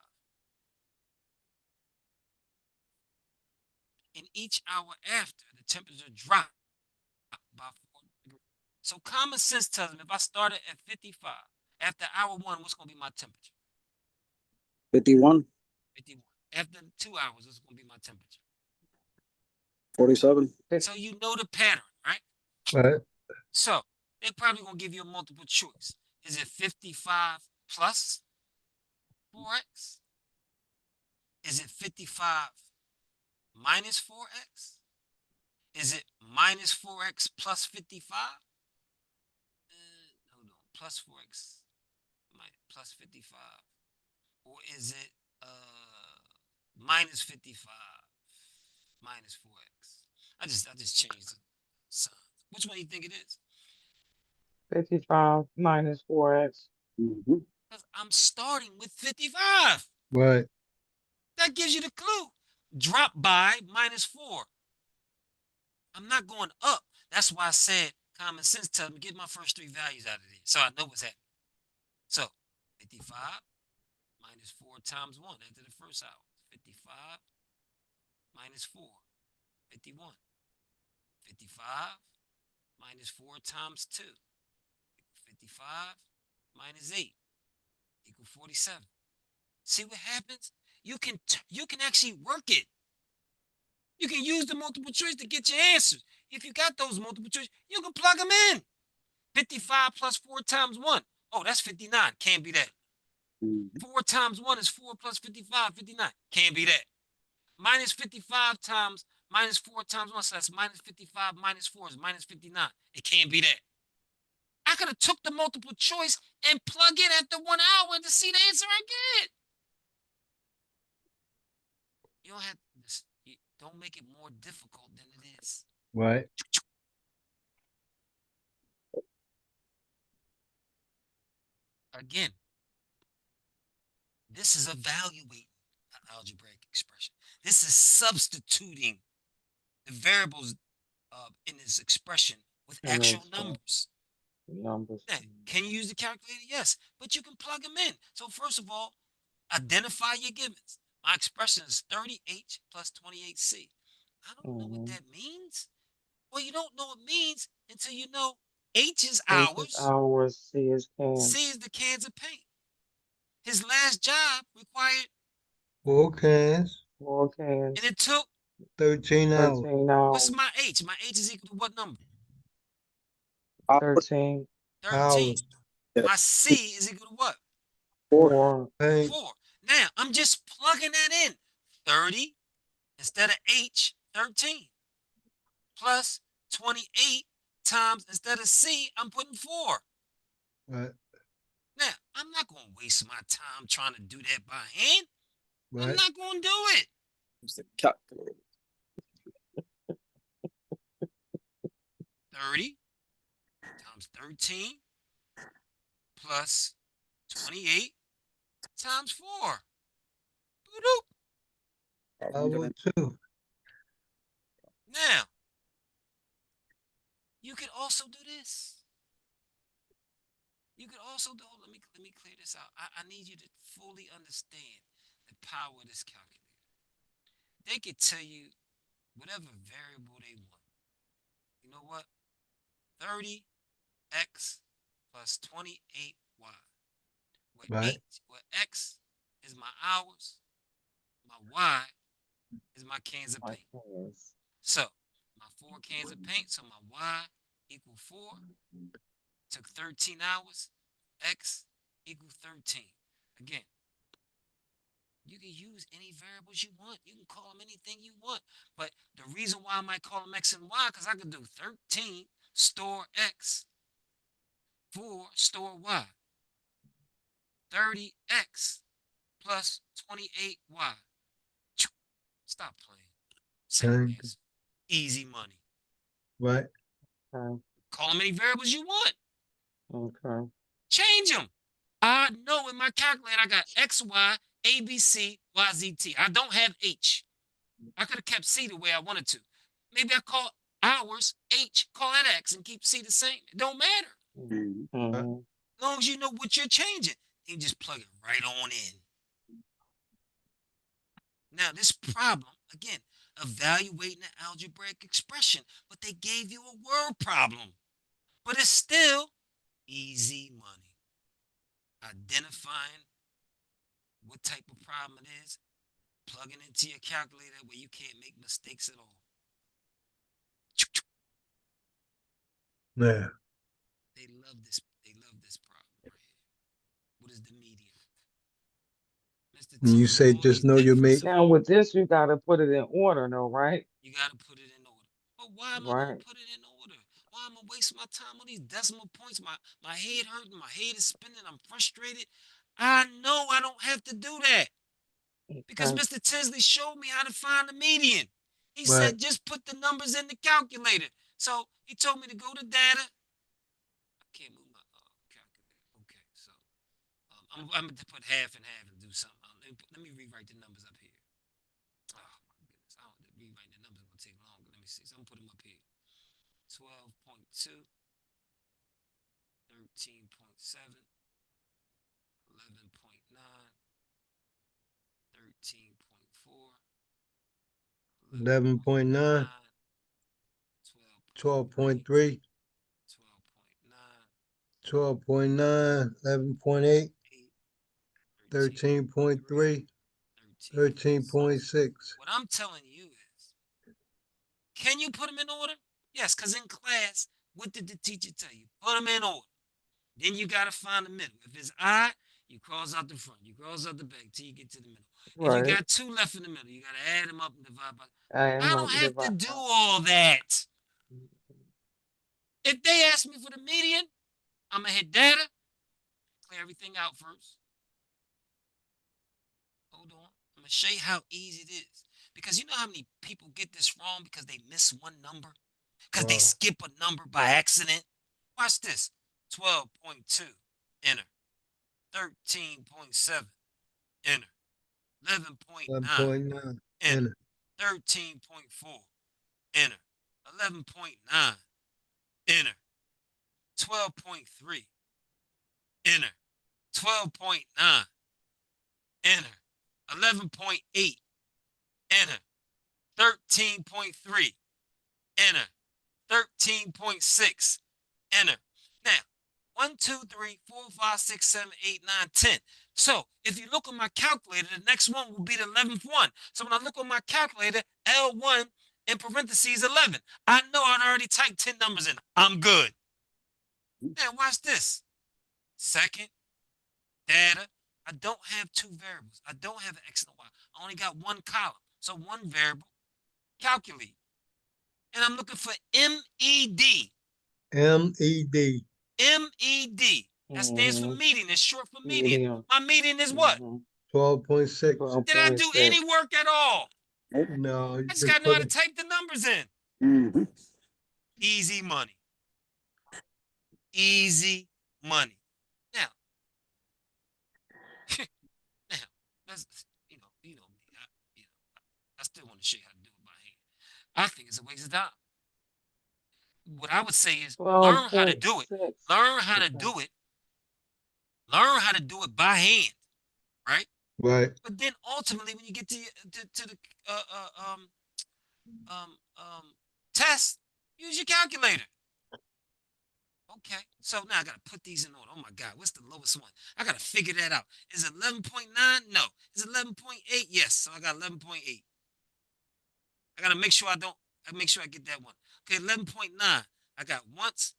In each hour after, the temperature dropped by 4 degrees. So common sense tells me if I started at 55, after hour 1, what's going to be my temperature? 51. 51. After 2 hours, what's going to be my temperature? 47. So you know the pattern, right? Right. So they're probably going to give you a multiple choice. Is it 55 plus 4x? Is it 55 minus 4x? Is it minus 4x plus 55? Hold on, plus 4x plus 55. Or is it minus 55 minus 4x? I just changed the signs. Which one do you think it is? 55 minus 4x. Mm-hmm. Because I'm starting with 55. Right. That gives you the clue. Drop by minus 4. I'm not going up. That's why I said common sense tells me get my first 3 values out of there. So I know what's happening. So 55 minus 4 times 1 after the first hour. 55 minus 4, 51. 55 minus 4 times 2, 55 minus 8 equal 47. See what happens? You can actually work it. You can use the multiple choice to get your answers. If you got those multiple choice, you can plug them in. 55 plus 4 times 1. Oh, that's 59. Can't be that. Mm-hmm. 4 times 1 is 4 plus 55, 59. Can't be that. Minus 55 times minus 4 times 1, so that's minus 55 minus 4 is minus 59. It can't be that. I could have took the multiple choice and plug it after 1 hour to see the answer I get. You don't have the Don't make it more difficult than it is. Right. Again, this is evaluating an algebraic expression. This is substituting the variables in this expression with And actual it's numbers. numbers. Now, can you use the calculator? Yes, but you can plug them in. So first of all, identify your givens. My expression is 30H plus 28C. I don't know what Mm-hmm. that means. Well, you don't know what it means until you know H is H is hours, hours, C is C cans. is the cans of paint. His last job required, 4 cans, 4 and cans, it took, 13 hours. 13 what's hours. my H? My H is equal to what number? Output. 13, 13. Hours. Yeah. My C is equal to what? 4. 4. Paint. 4. Now, I'm just plugging that in. 30 instead of H, 13. Plus 28 times, instead of C, I'm putting 4. Right. Now, I'm not going to waste my time trying to do that by hand. I'm Right. not going to do it. Use the calculator. 30 times 13 plus 28 times 4. Boop. Hour 2. Now, you could also do this. You could also do, let me clear this out. I need you to fully understand the power of this calculator. They could tell you whatever variable they want. You know what? 30x plus 28y. Right. Where x is my hours, my y is my cans of My paint. cans. So my 4 cans of paint, so my y equal 4. Took 13 hours. X equal 13. Again, you can use any variables you want. You can call them anything you want. But the reason why I might call them X and Y, because I can do 13 store X, 4 store Y. 30X plus 28Y. Stop playing. Simple Paint. answer. Easy money. Right. Okay. Call them any variables you want. Okay. Change them. I know in my calculator I got X, Y, A, B, C, Y, Z, T. I don't have H. I could have kept C the way I wanted to. Maybe I call hours H, call that X, and keep C the same. It don't matter. Mhm. Right. Mm-hmm. As long as you know what you're changing, you just plug it right on in. Now, this problem, again, evaluating an algebraic expression, but they gave you a word problem. But it's still easy money. Identifying what type of problem it is, plugging into your calculator where you can't make mistakes at all. Yeah. They love this. They love this problem right here. What is the median? Mr. And you T, say all these just know your first mate. of Now all, with this, you gotta put it in order, though, right? you got to put it in order. But why am I going Right. to put it in order? Why am I wasting my time on these decimal points? My head hurting, my head is spinning, I'm frustrated. I know I don't have to do that because Okay. Mr. Tinsley showed me how to find the median. He Right. said, just put the numbers in the calculator. So he told me to go to data. I can't move my calculator. Okay, so I'm going to put half and half and do something. Let me rewrite the numbers up here. Oh my goodness, I don't rewrite the numbers gonna take longer. Let me see. So I'm gonna put them up here. 12.2, 13.7, 11.9, 13.4, 11.9, 11.9, 12.3, 12.3, 12.9, 12.9, 11.8, 8, 13.3, 13.3, 13.6. 13.6. What I'm telling you is, can you put them in order? Yes, because in class, what did the teacher tell you? Put them in order. Then you got to find the middle. If it's odd, you cross out the front. You cross out the back till you get to the middle. If you Right. got 2 left in the middle, you got to add them up and divide by. I I am don't up have to divide. do all that. If they ask me for the median, I'm going to hit data, clear everything out first. Hold on. I'm going to show you how easy it is. Because you know how many people get this wrong because they miss one number? Because they Wow. skip a number by accident. Watch this. 12.2, enter. 13.7, enter. 11.9, 11.9. enter. Enter. 13.4, enter. 11.9, enter. 12.3, enter. 12.9, enter. 11.8, enter. 13.3, enter. 13.6, enter. Now, 1, 2, 3, 4, 5, 6, 7, 8, 9, 10. So if you look on my calculator, the next one will be the 11th one. So when I look on my calculator, L1 in parentheses 11. I know I'd already typed 10 numbers in. I'm good. Now watch this. Second, data. I don't have two variables. I don't have an X and a Y. I only got one column. So one variable, calculate. And I'm looking for MED. MED. MED. That stands for Mm-hmm. median. It's short for median. Medium. My median is what? 12.6. Did I do 12.6. any work at all? No, you I just just gotta know how put to it. type the numbers in. Mm-hmm. Easy money. Easy money. Now, now, let's me. I still want to show you how to do it by hand. I think it's a waste of time. What I would say is learn how to do it. 12.6. Learn how to Okay. do it. Learn how to do it by hand, right? Right. But then ultimately, when you get to the uh, uh, um, um, um, test, use your calculator. Okay, so now I gotta put these in order. Oh my God, what's the lowest one? I gotta figure that out. Is it 11.9? No. Is it 11.8? Yes. So I got 11.8. I gotta make sure I make sure I get that one. Okay, 11.9. I got once,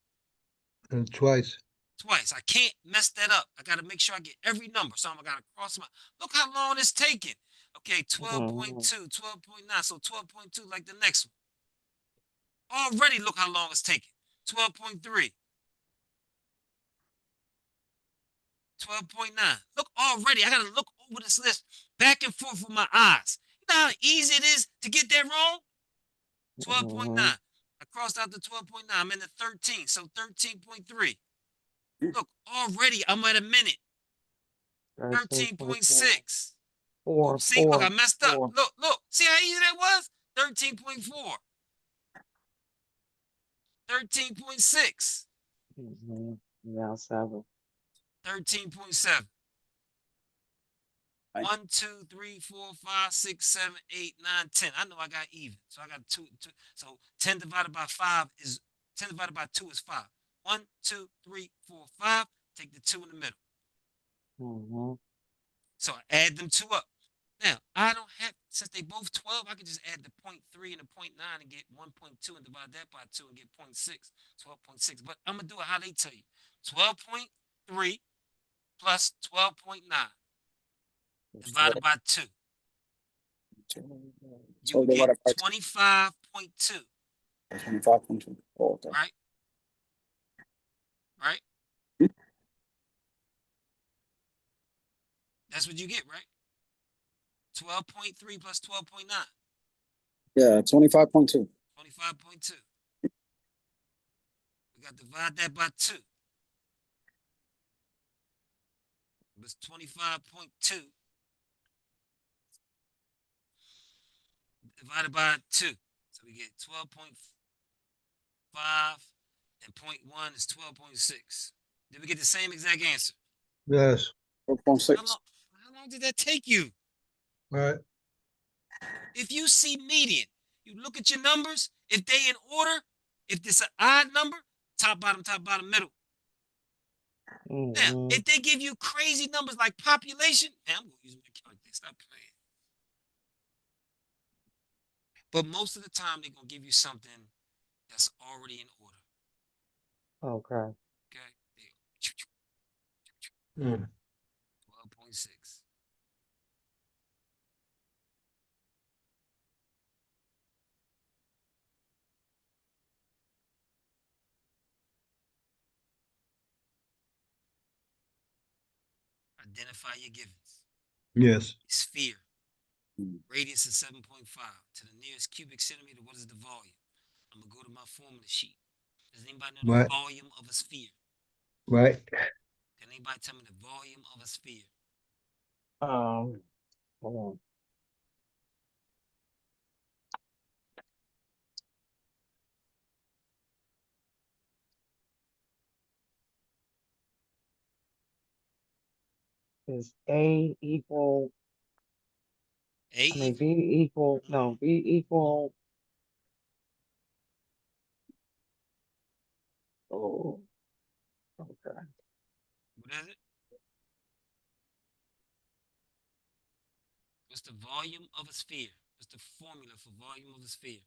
And twice. twice. I can't mess that up. I gotta make sure I get every number. So I gotta cross my. Look how long it's taking. Okay, Mm-hmm. 12.2, 12.9. So 12.2, like the next one. Already look how long it's taking. 12.3. 12.9. Look already. I gotta look over this list back and forth with my eyes. You know how easy it is to get that wrong? Mm-hmm. 12.9. I crossed out the 12.9. I'm in the 13. So 13.3. Look, already I'm at a minute. 13.4. 13.6. Four, Oops, see, look, I four, messed up. four. Look. See how easy that was? 13.4. 13.6. Mm-hmm. Yeah, 7. 13.7. Right. 1, 2, 3, 4, 5, 6, 7, 8, 9, 10. I know I got even. So I got two. So 10 divided by 5 is 10 divided by 2 is 5. 1, 2, 3, 4, 5. Take the 2 in the middle. Mm-hmm. So I add them two up. Now, I don't have, since they both 12, I can just add the 0.3 and the 0.9 and get 1.2 and divide that by 2 and get 0.6, 12.6. But I'm going to do it how they tell you. 12.3 plus 12.9 divided by 2. You So would get divided by 25.2, 25.2. Oh, okay. right? Right? That's what you get, right? 12.3 plus 12.9, Yeah, 25.2. 25.2. We got to divide that by 2. It's 25.2 divided by 2. So we get 12.5 and 0.1 is 12.6. Did we get the same exact answer? Yes. How 4.6. long, how long did that take you? Right. If you see median, you look at your numbers. If they in order, if this an odd number, top, bottom, middle. Now, Mm-hmm. if they give you crazy numbers like population, man, I'm gonna use my calculator. Stop playing. But most of the time, they're gonna give you something that's already in order. Okay. Okay, there Mm. 12.6. Identify your givens. Yes. It's fear. Radius is 7.5. To the nearest cubic centimeter, what is the volume? I'm going to go to my formula sheet. Does anybody know the Right. volume of a sphere? Right. Can anybody tell me the volume of a sphere? Hold on. Is A equal, A I mean, equal, B equal, no, B equal, oh, okay. what is it? What's the volume of a sphere? What's the formula for volume of a sphere?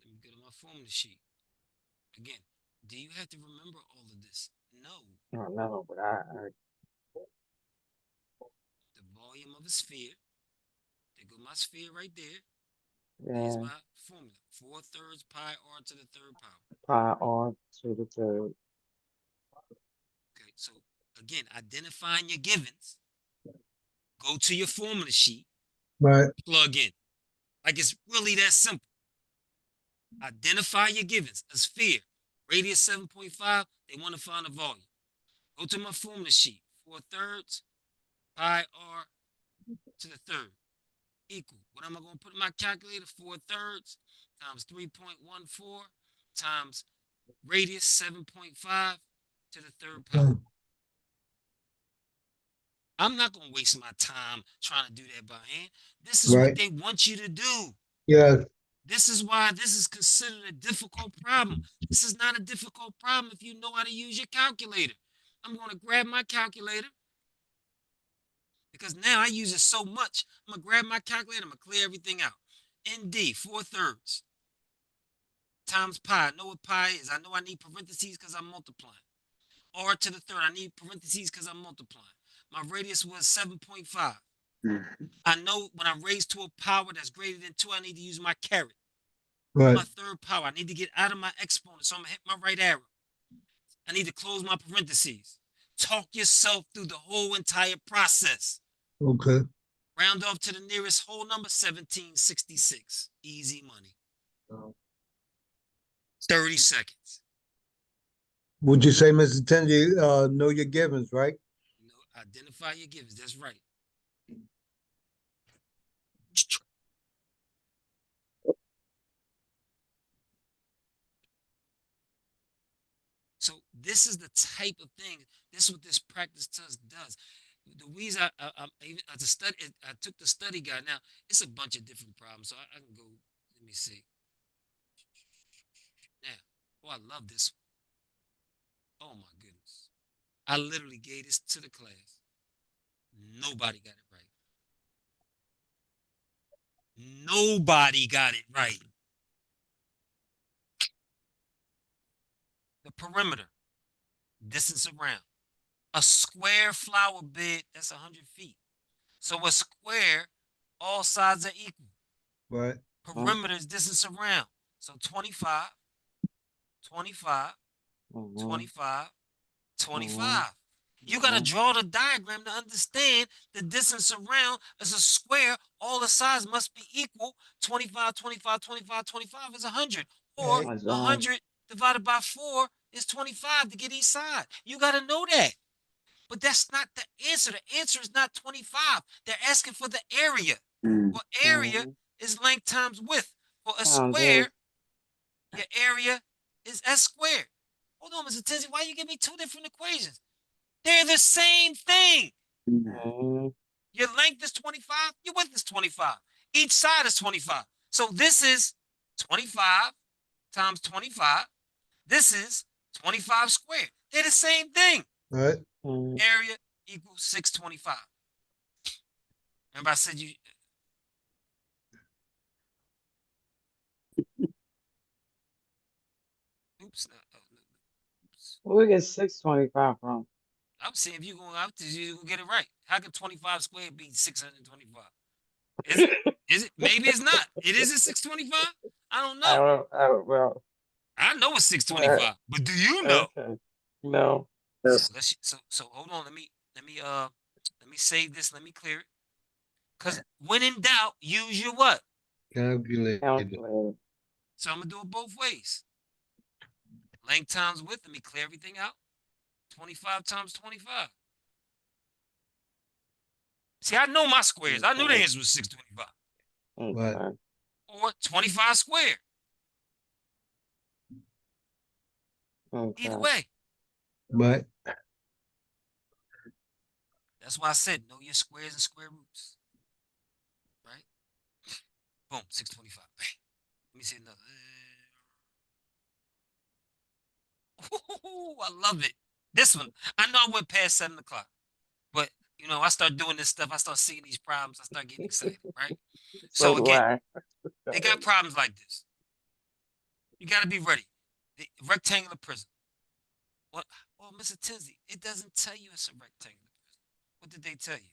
Let me go to my formula sheet. Again, do you have to remember all of this? No. I don't know, but I The volume of a sphere. There go my sphere right there. Here's yeah, my formula. 4/3 pi r to the third power. pi r to the third. Okay, so again, identifying your givens. Go to your formula sheet, Right. plug in. Like it's really that simple. Identify your givens. A sphere, radius 7.5. They want to find the volume. Go to my formula sheet. 4/3 pi r to the third equal. What am I going to put in my calculator? 4/3 times 3.14 times radius 7.5 to the third power. I'm not going to waste my time trying to do that by hand. This is what Right. they want you to do. Yeah. This is why this is considered a difficult problem. This is not a difficult problem if you know how to use your calculator. I'm going to grab my calculator because now I use it so much. I'm going to grab my calculator. I'm going to clear everything out. ND, 4/3 times pi. I know what pi is. I know I need parentheses because I'm multiplying. R to the third. I need parentheses because I'm multiplying. My radius was 7.5. I know when I raise to a power that's greater than 2, I need to use my caret. Right. My third power. I need to get out of my exponent, so I'm going to hit my right arrow. I need to close my parentheses. Talk yourself through the whole entire process. Okay. Round off to the nearest whole number, 1766. Easy money. 30 seconds. Would you say, Mr. Tenji, know your givens, right? Identify your givens. That's right. So this is the type of thing. This is what this practice test does. The reason I took the study guide. Now it's a bunch of different problems, so I can go. Let me see. Now, oh, I love this one. Oh my goodness! I literally gave this to the class. Nobody got it right. Nobody got it right. The perimeter, distance around. A square flower bed, that's 100 feet. So a square, all sides are equal. Right. Perimeter is distance around. So 25, 25, Mm-hmm, 25, mm-hmm, 25. You got to draw the diagram to understand the distance around is a square. All the sides must be equal. 25, 25, 25, 25 is 100. Or Right. mm-hmm. 100 divided by 4 is 25 to get each side. You got to know that. But that's not the answer. The answer is not 25. They're asking for the area. Well, area Mm-hmm. is length times width. For a Times with, square, your area is s squared. Hold on, Mr. Tizzy, why you give me two different equations? They're the same thing. mm-hmm, Your length is 25, your width is 25. Each side is 25. So this is 25 times 25. This is 25 squared. They're the same thing. Right. mm-hmm. Area equals 625. Remember I said you. Oops. Oops. Where we get 625 from? I'm saying if you're going out to you gonna get it right. How can 25 squared be 625? Is it? Is it? Maybe it's not. It is at 625? I don't know. I don't know. I know it's 625, but do you know? Okay. No. So Yes. let's so hold on. let me save this. Let me clear it. Cause when in doubt, use your what? Calculator. Calculator. So I'm gonna do it both ways. Length times width. Let me clear everything out. 25 times 25. See, I know my squares. I knew the Okay. answer was 625. Right. Okay. Or 25 squared. Either Okay. way. Right. That's why I said know your squares and square roots. Right? Boom, 625. Bang. Let me see another. Ooh, I love it. This one, I know I went past 7 o'clock, but I start doing this stuff. I start seeing these problems. I start getting excited, right? So So do again, I. they got problems like this. You got to be ready. The rectangular prism. What? Well, Mr. Tinsley, it doesn't tell you it's a rectangular prism. What did they tell you?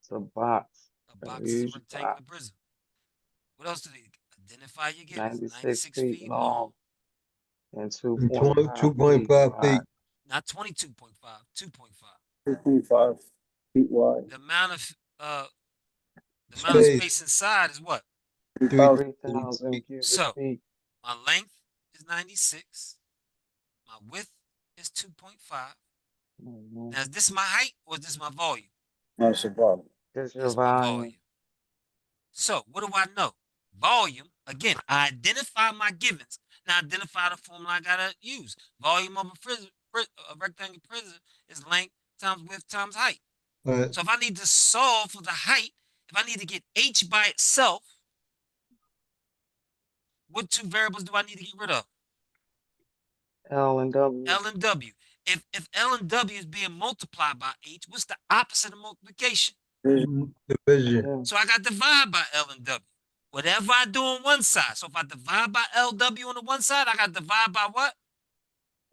It's a box. A A box is a huge rectangular box. prism. What else do they identify your givens? 96 96 feet feet long, long and And 2.5 feet 2.5 feet. wide. not 22.5, 2.5. 2.5 feet wide. The amount of Space. space inside is what? 3,000 feet. 3,000 cubic So feet. my length is 96. My width is 2.5. Mm-hmm. Now, is this my height or is this my volume? That's about it. This your It's my volume. volume. So what do I know? Volume, again, I identify my givens. Now identify the formula I gotta use. Volume of a rectangular prism is length times width times height. Right. So if I need to solve for the height, if I need to get h by itself, what two variables do I need to get rid of? L and W. L and W. If L and W is being multiplied by h, what's the opposite of multiplication? Division. Yeah. So I got to divide by L and W. Whatever I do on one side. So if I divide by LW on the one side, I got to divide by what?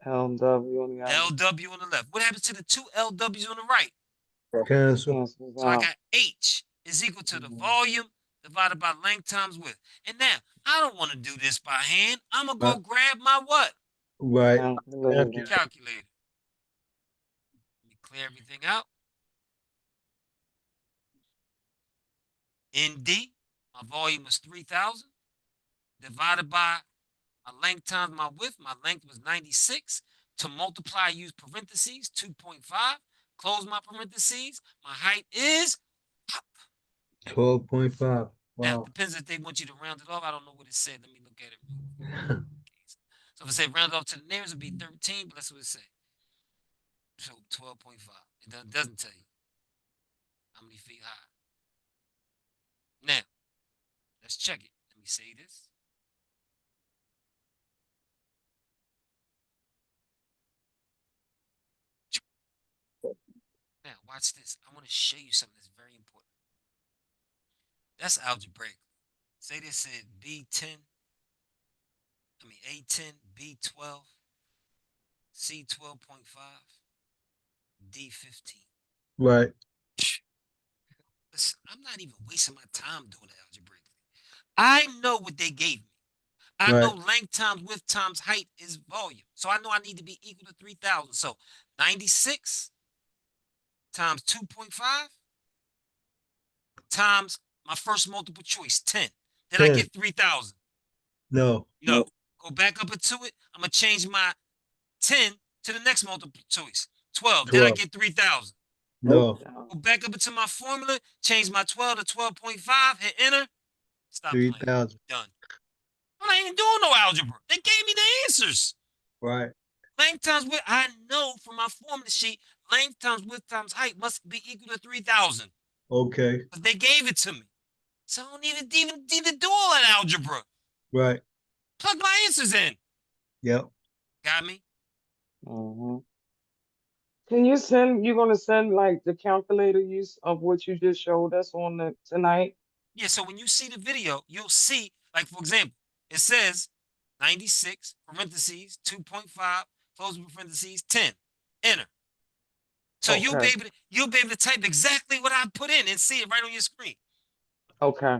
L and W on the other. LW on the left. What happens to the two LWs on the right? Cancel. Cancels So I out. got H is equal to the Mhm. volume divided by length times width. And now, I don't want to do this by hand. I'm going to Right. go grab my what? Right. Calculator. Calculator. Let me clear everything out. ND, my volume was 3,000 divided by my length times my width. My length was 96. To multiply, use parentheses, 2.5. Close my parentheses. My height is, 12.5. now, Wow. depends if they want you to round it off. I don't know what it said. Let me look at it real quick. So if it said round off to the nearest, it would be 13, but that's what it said. So 12.5. It doesn't tell you how many feet high. Now, let's check it. Let me say this. Now, watch this. I want to show you something that's very important. That's algebraic. Say this said A10, B12, C12.5, D15. Right. Listen, I'm not even wasting my time doing it algebraically. I know what they gave me. I know Right. length times width times height is volume. So I know I need to be equal to 3,000. So 96 times 2.5 times my first multiple choice, 10. Did I 10. get 3,000? No. No. Go back up into it. I'm going to change my 10 to the next multiple choice, 12. Did I 12. get 3,000? No. Go back up into my formula, change my 12 to 12.5, hit enter. Stop playing. 3,000. Done. I'm not even doing no algebra. They gave me the answers. Right. Length times width. I know from my formula sheet, length times width times height must be equal to 3,000. Okay. But they gave it to me. So I don't even do all that algebra. Right. Plug my answers in. Yep. Got me? Mm-hmm. Can you send? You're gonna send like the calculator use of what you just showed us on the tonight? Yeah, so when you see the video, you'll see, like, for example, it says 96, parentheses, 2.5, close parentheses, 10. Enter. So Okay. you'll be able to type exactly what I put in and see it right on your screen. Okay.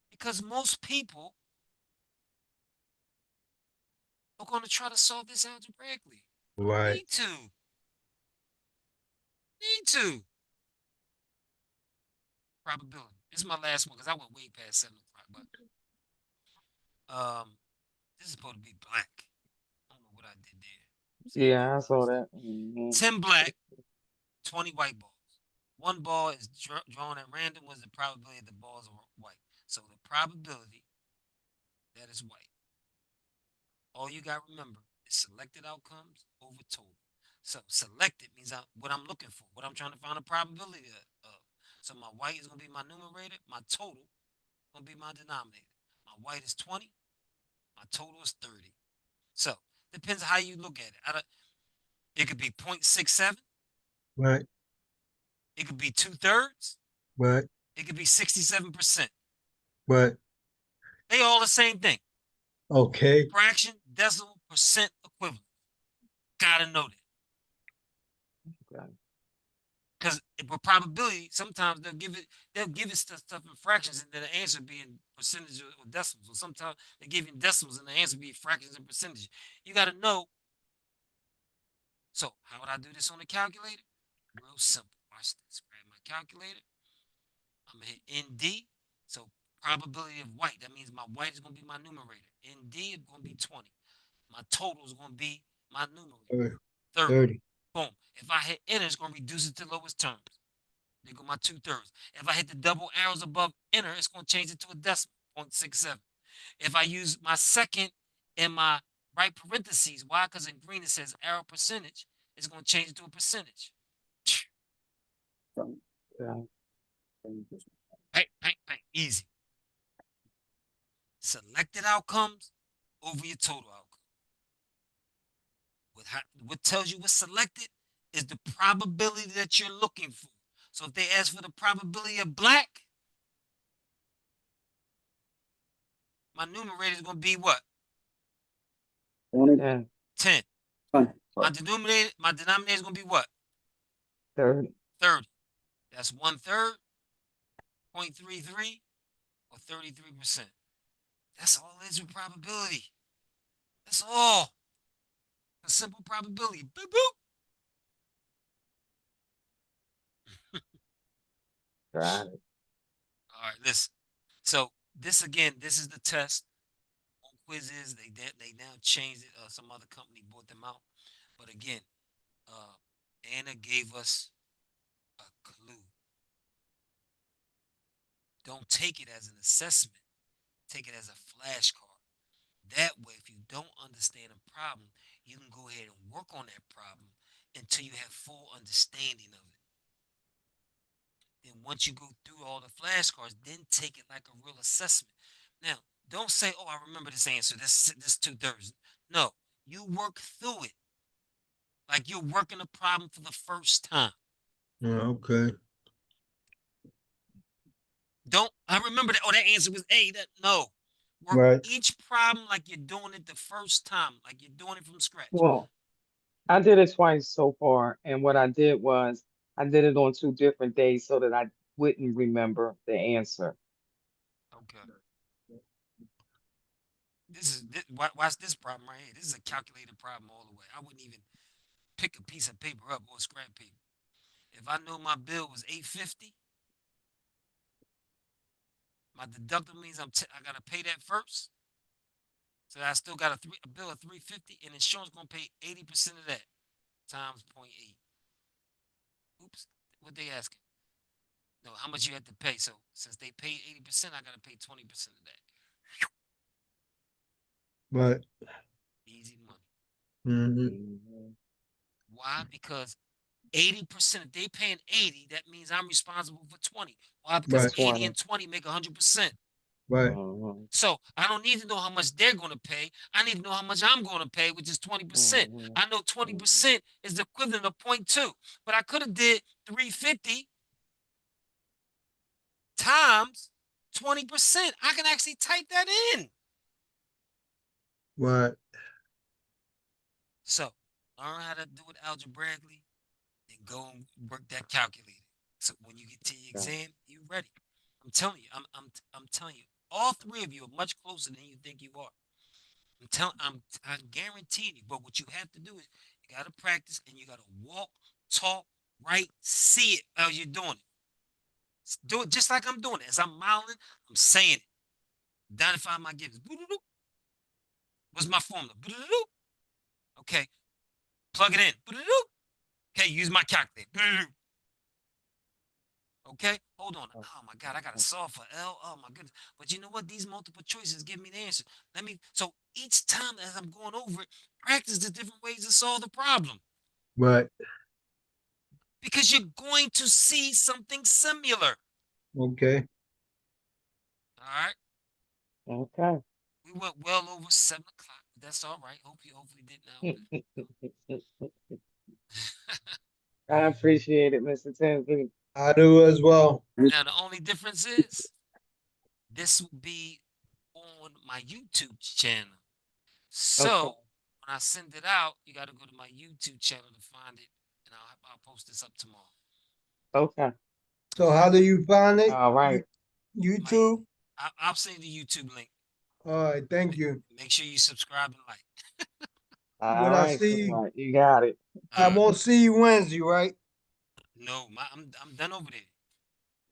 Because most people are going to try to solve this algebraically. Right. Need to. Need to. Probability. This is my last one because I went way past 7 o'clock. But this is supposed to be black. I don't know what I did there. Same Yeah, I thing. saw that. Mm-hmm. 10 black, 20 white balls. One ball is drawn at random. Was the probability the balls are white? So the probability that is white. All you got to remember is selected outcomes over total. So selected means what I'm looking for, what I'm trying to find a probability of. So my white is going to be my numerator. My total is going to be my denominator. My white is 20. My total is 30. So depends how you look at it. It could be 0.67. Right. It could be 2/3. Right. It could be 67%. Right. They all the same thing. Okay. Fraction, decimal, percent equivalent. Gotta know that. Okay. Because with probability, sometimes they'll give it stuff in fractions and then the answer be in percentage or decimals. Or sometimes they give you decimals and the answer be fractions and percentages. You gotta know. So how would I do this on the calculator? Real simple. Watch this. Grab my calculator. I'm gonna hit ND. So probability of white. That means my white is gonna be my numerator. ND is gonna be 20. My total is gonna be my numerator. 30. 30. Boom. If I hit enter, it's gonna reduce it to lowest terms. There go my 2/3. If I hit the double arrows above enter, it's gonna change it to a decimal, 0.67. If I use my second in my right parentheses, why? Because in green it says arrow percentage, it's gonna change it to a percentage. Yeah. Bang, bang, bang. Easy. Selected outcomes over your total outcome. What tells you what's selected is the probability that you're looking for. So if they ask for the probability of black, my numerator is going to be what? 20, 10, 10. 10. My denominator is going to be what? 30. 30. That's 1/3, 0.33, or 33%. That's all it is with probability. That's all. A simple probability. Boop, boop. Got it. All right, listen. So this again, this is the test. On quizzes, they now changed it. Some other company bought them out. But again, uh, Anna gave us a clue. Don't take it as an assessment. Take it as a flashcard. That way, if you don't understand a problem, you can go ahead and work on that problem until you have full understanding of it. Then once you go through all the flashcards, then take it like a real assessment. Now, don't say, "Oh, I remember this answer. This 2/3." No, you work through it like you're working a problem for the first time. Okay. Don't I remember that? Oh, that answer was A. No, work Right. each problem like you're doing it the first time, like you're doing it from scratch. Well, I did it twice so far, and what I did was I did it on 2 different days so that I wouldn't remember the answer. Okay. Watch this problem right here. This is a calculated problem all the way. I wouldn't even pick a piece of paper up or scrap paper. If I know my bill was 850, my deductible means I gotta pay that first. So I still got a bill of 350, and insurance gonna pay 80% of that times 0.8. Oops, what they asking? No, how much you had to pay. So since they paid 80%, I gotta pay 20% of that. Right. Easy money. Mm-hmm. Mhm. Why? Because 80%, if they paying 80, that means I'm responsible for 20. Why? Because Right. 80 20. and 20 make 100%. Right. Mhm. So I don't need to know how much they're going to pay. I need to know how much I'm going to pay, which is 20%. Mhm. I know Mhm. 20% is the equivalent of 0.2. But I could have did 350 times 20%. I can actually type that in. Right. So learn how to do it algebraically, then go and work that calculator. So when you get to your Okay. exam, you ready. I'm telling you, I'm telling you, all three of you are much closer than you think you are. I'm guaranteeing you. But what you have to do is You gotta practice and you gotta walk, talk, write, see it while you're doing it. Do it just like I'm doing it. As I'm modeling, I'm saying it. Identify my givens. What's my formula? Okay, plug it in. Okay, use my calculator. Okay, hold on. Oh my God, I gotta solve for L. Oh my goodness. But you know what? These multiple choices give me the answer. So each time as I'm going over it, practice the different ways to solve the problem. Right. Because you're going to see something similar. Okay. All right. Okay. We went well over 7 o'clock. But that's all right. Hopefully didn't. I appreciate it, Mr. Tinsley. I do as well. Now the only difference is this will be on my YouTube channel. So Okay. when I send it out, you got to go to my YouTube channel to find it, and I'll post this up tomorrow. Okay. So how do you find it? All right. YouTube? I'll send you the YouTube link. All right, thank you. Make sure you subscribe and like. All What I right, see, sweetheart. You got it. I won't see you Wednesday, right? No, I'm done over there.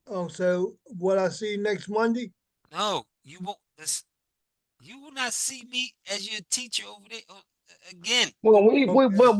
Oh, so what I see next Monday? No, you won't. You will not see me as your teacher over there again. Well, Okay. but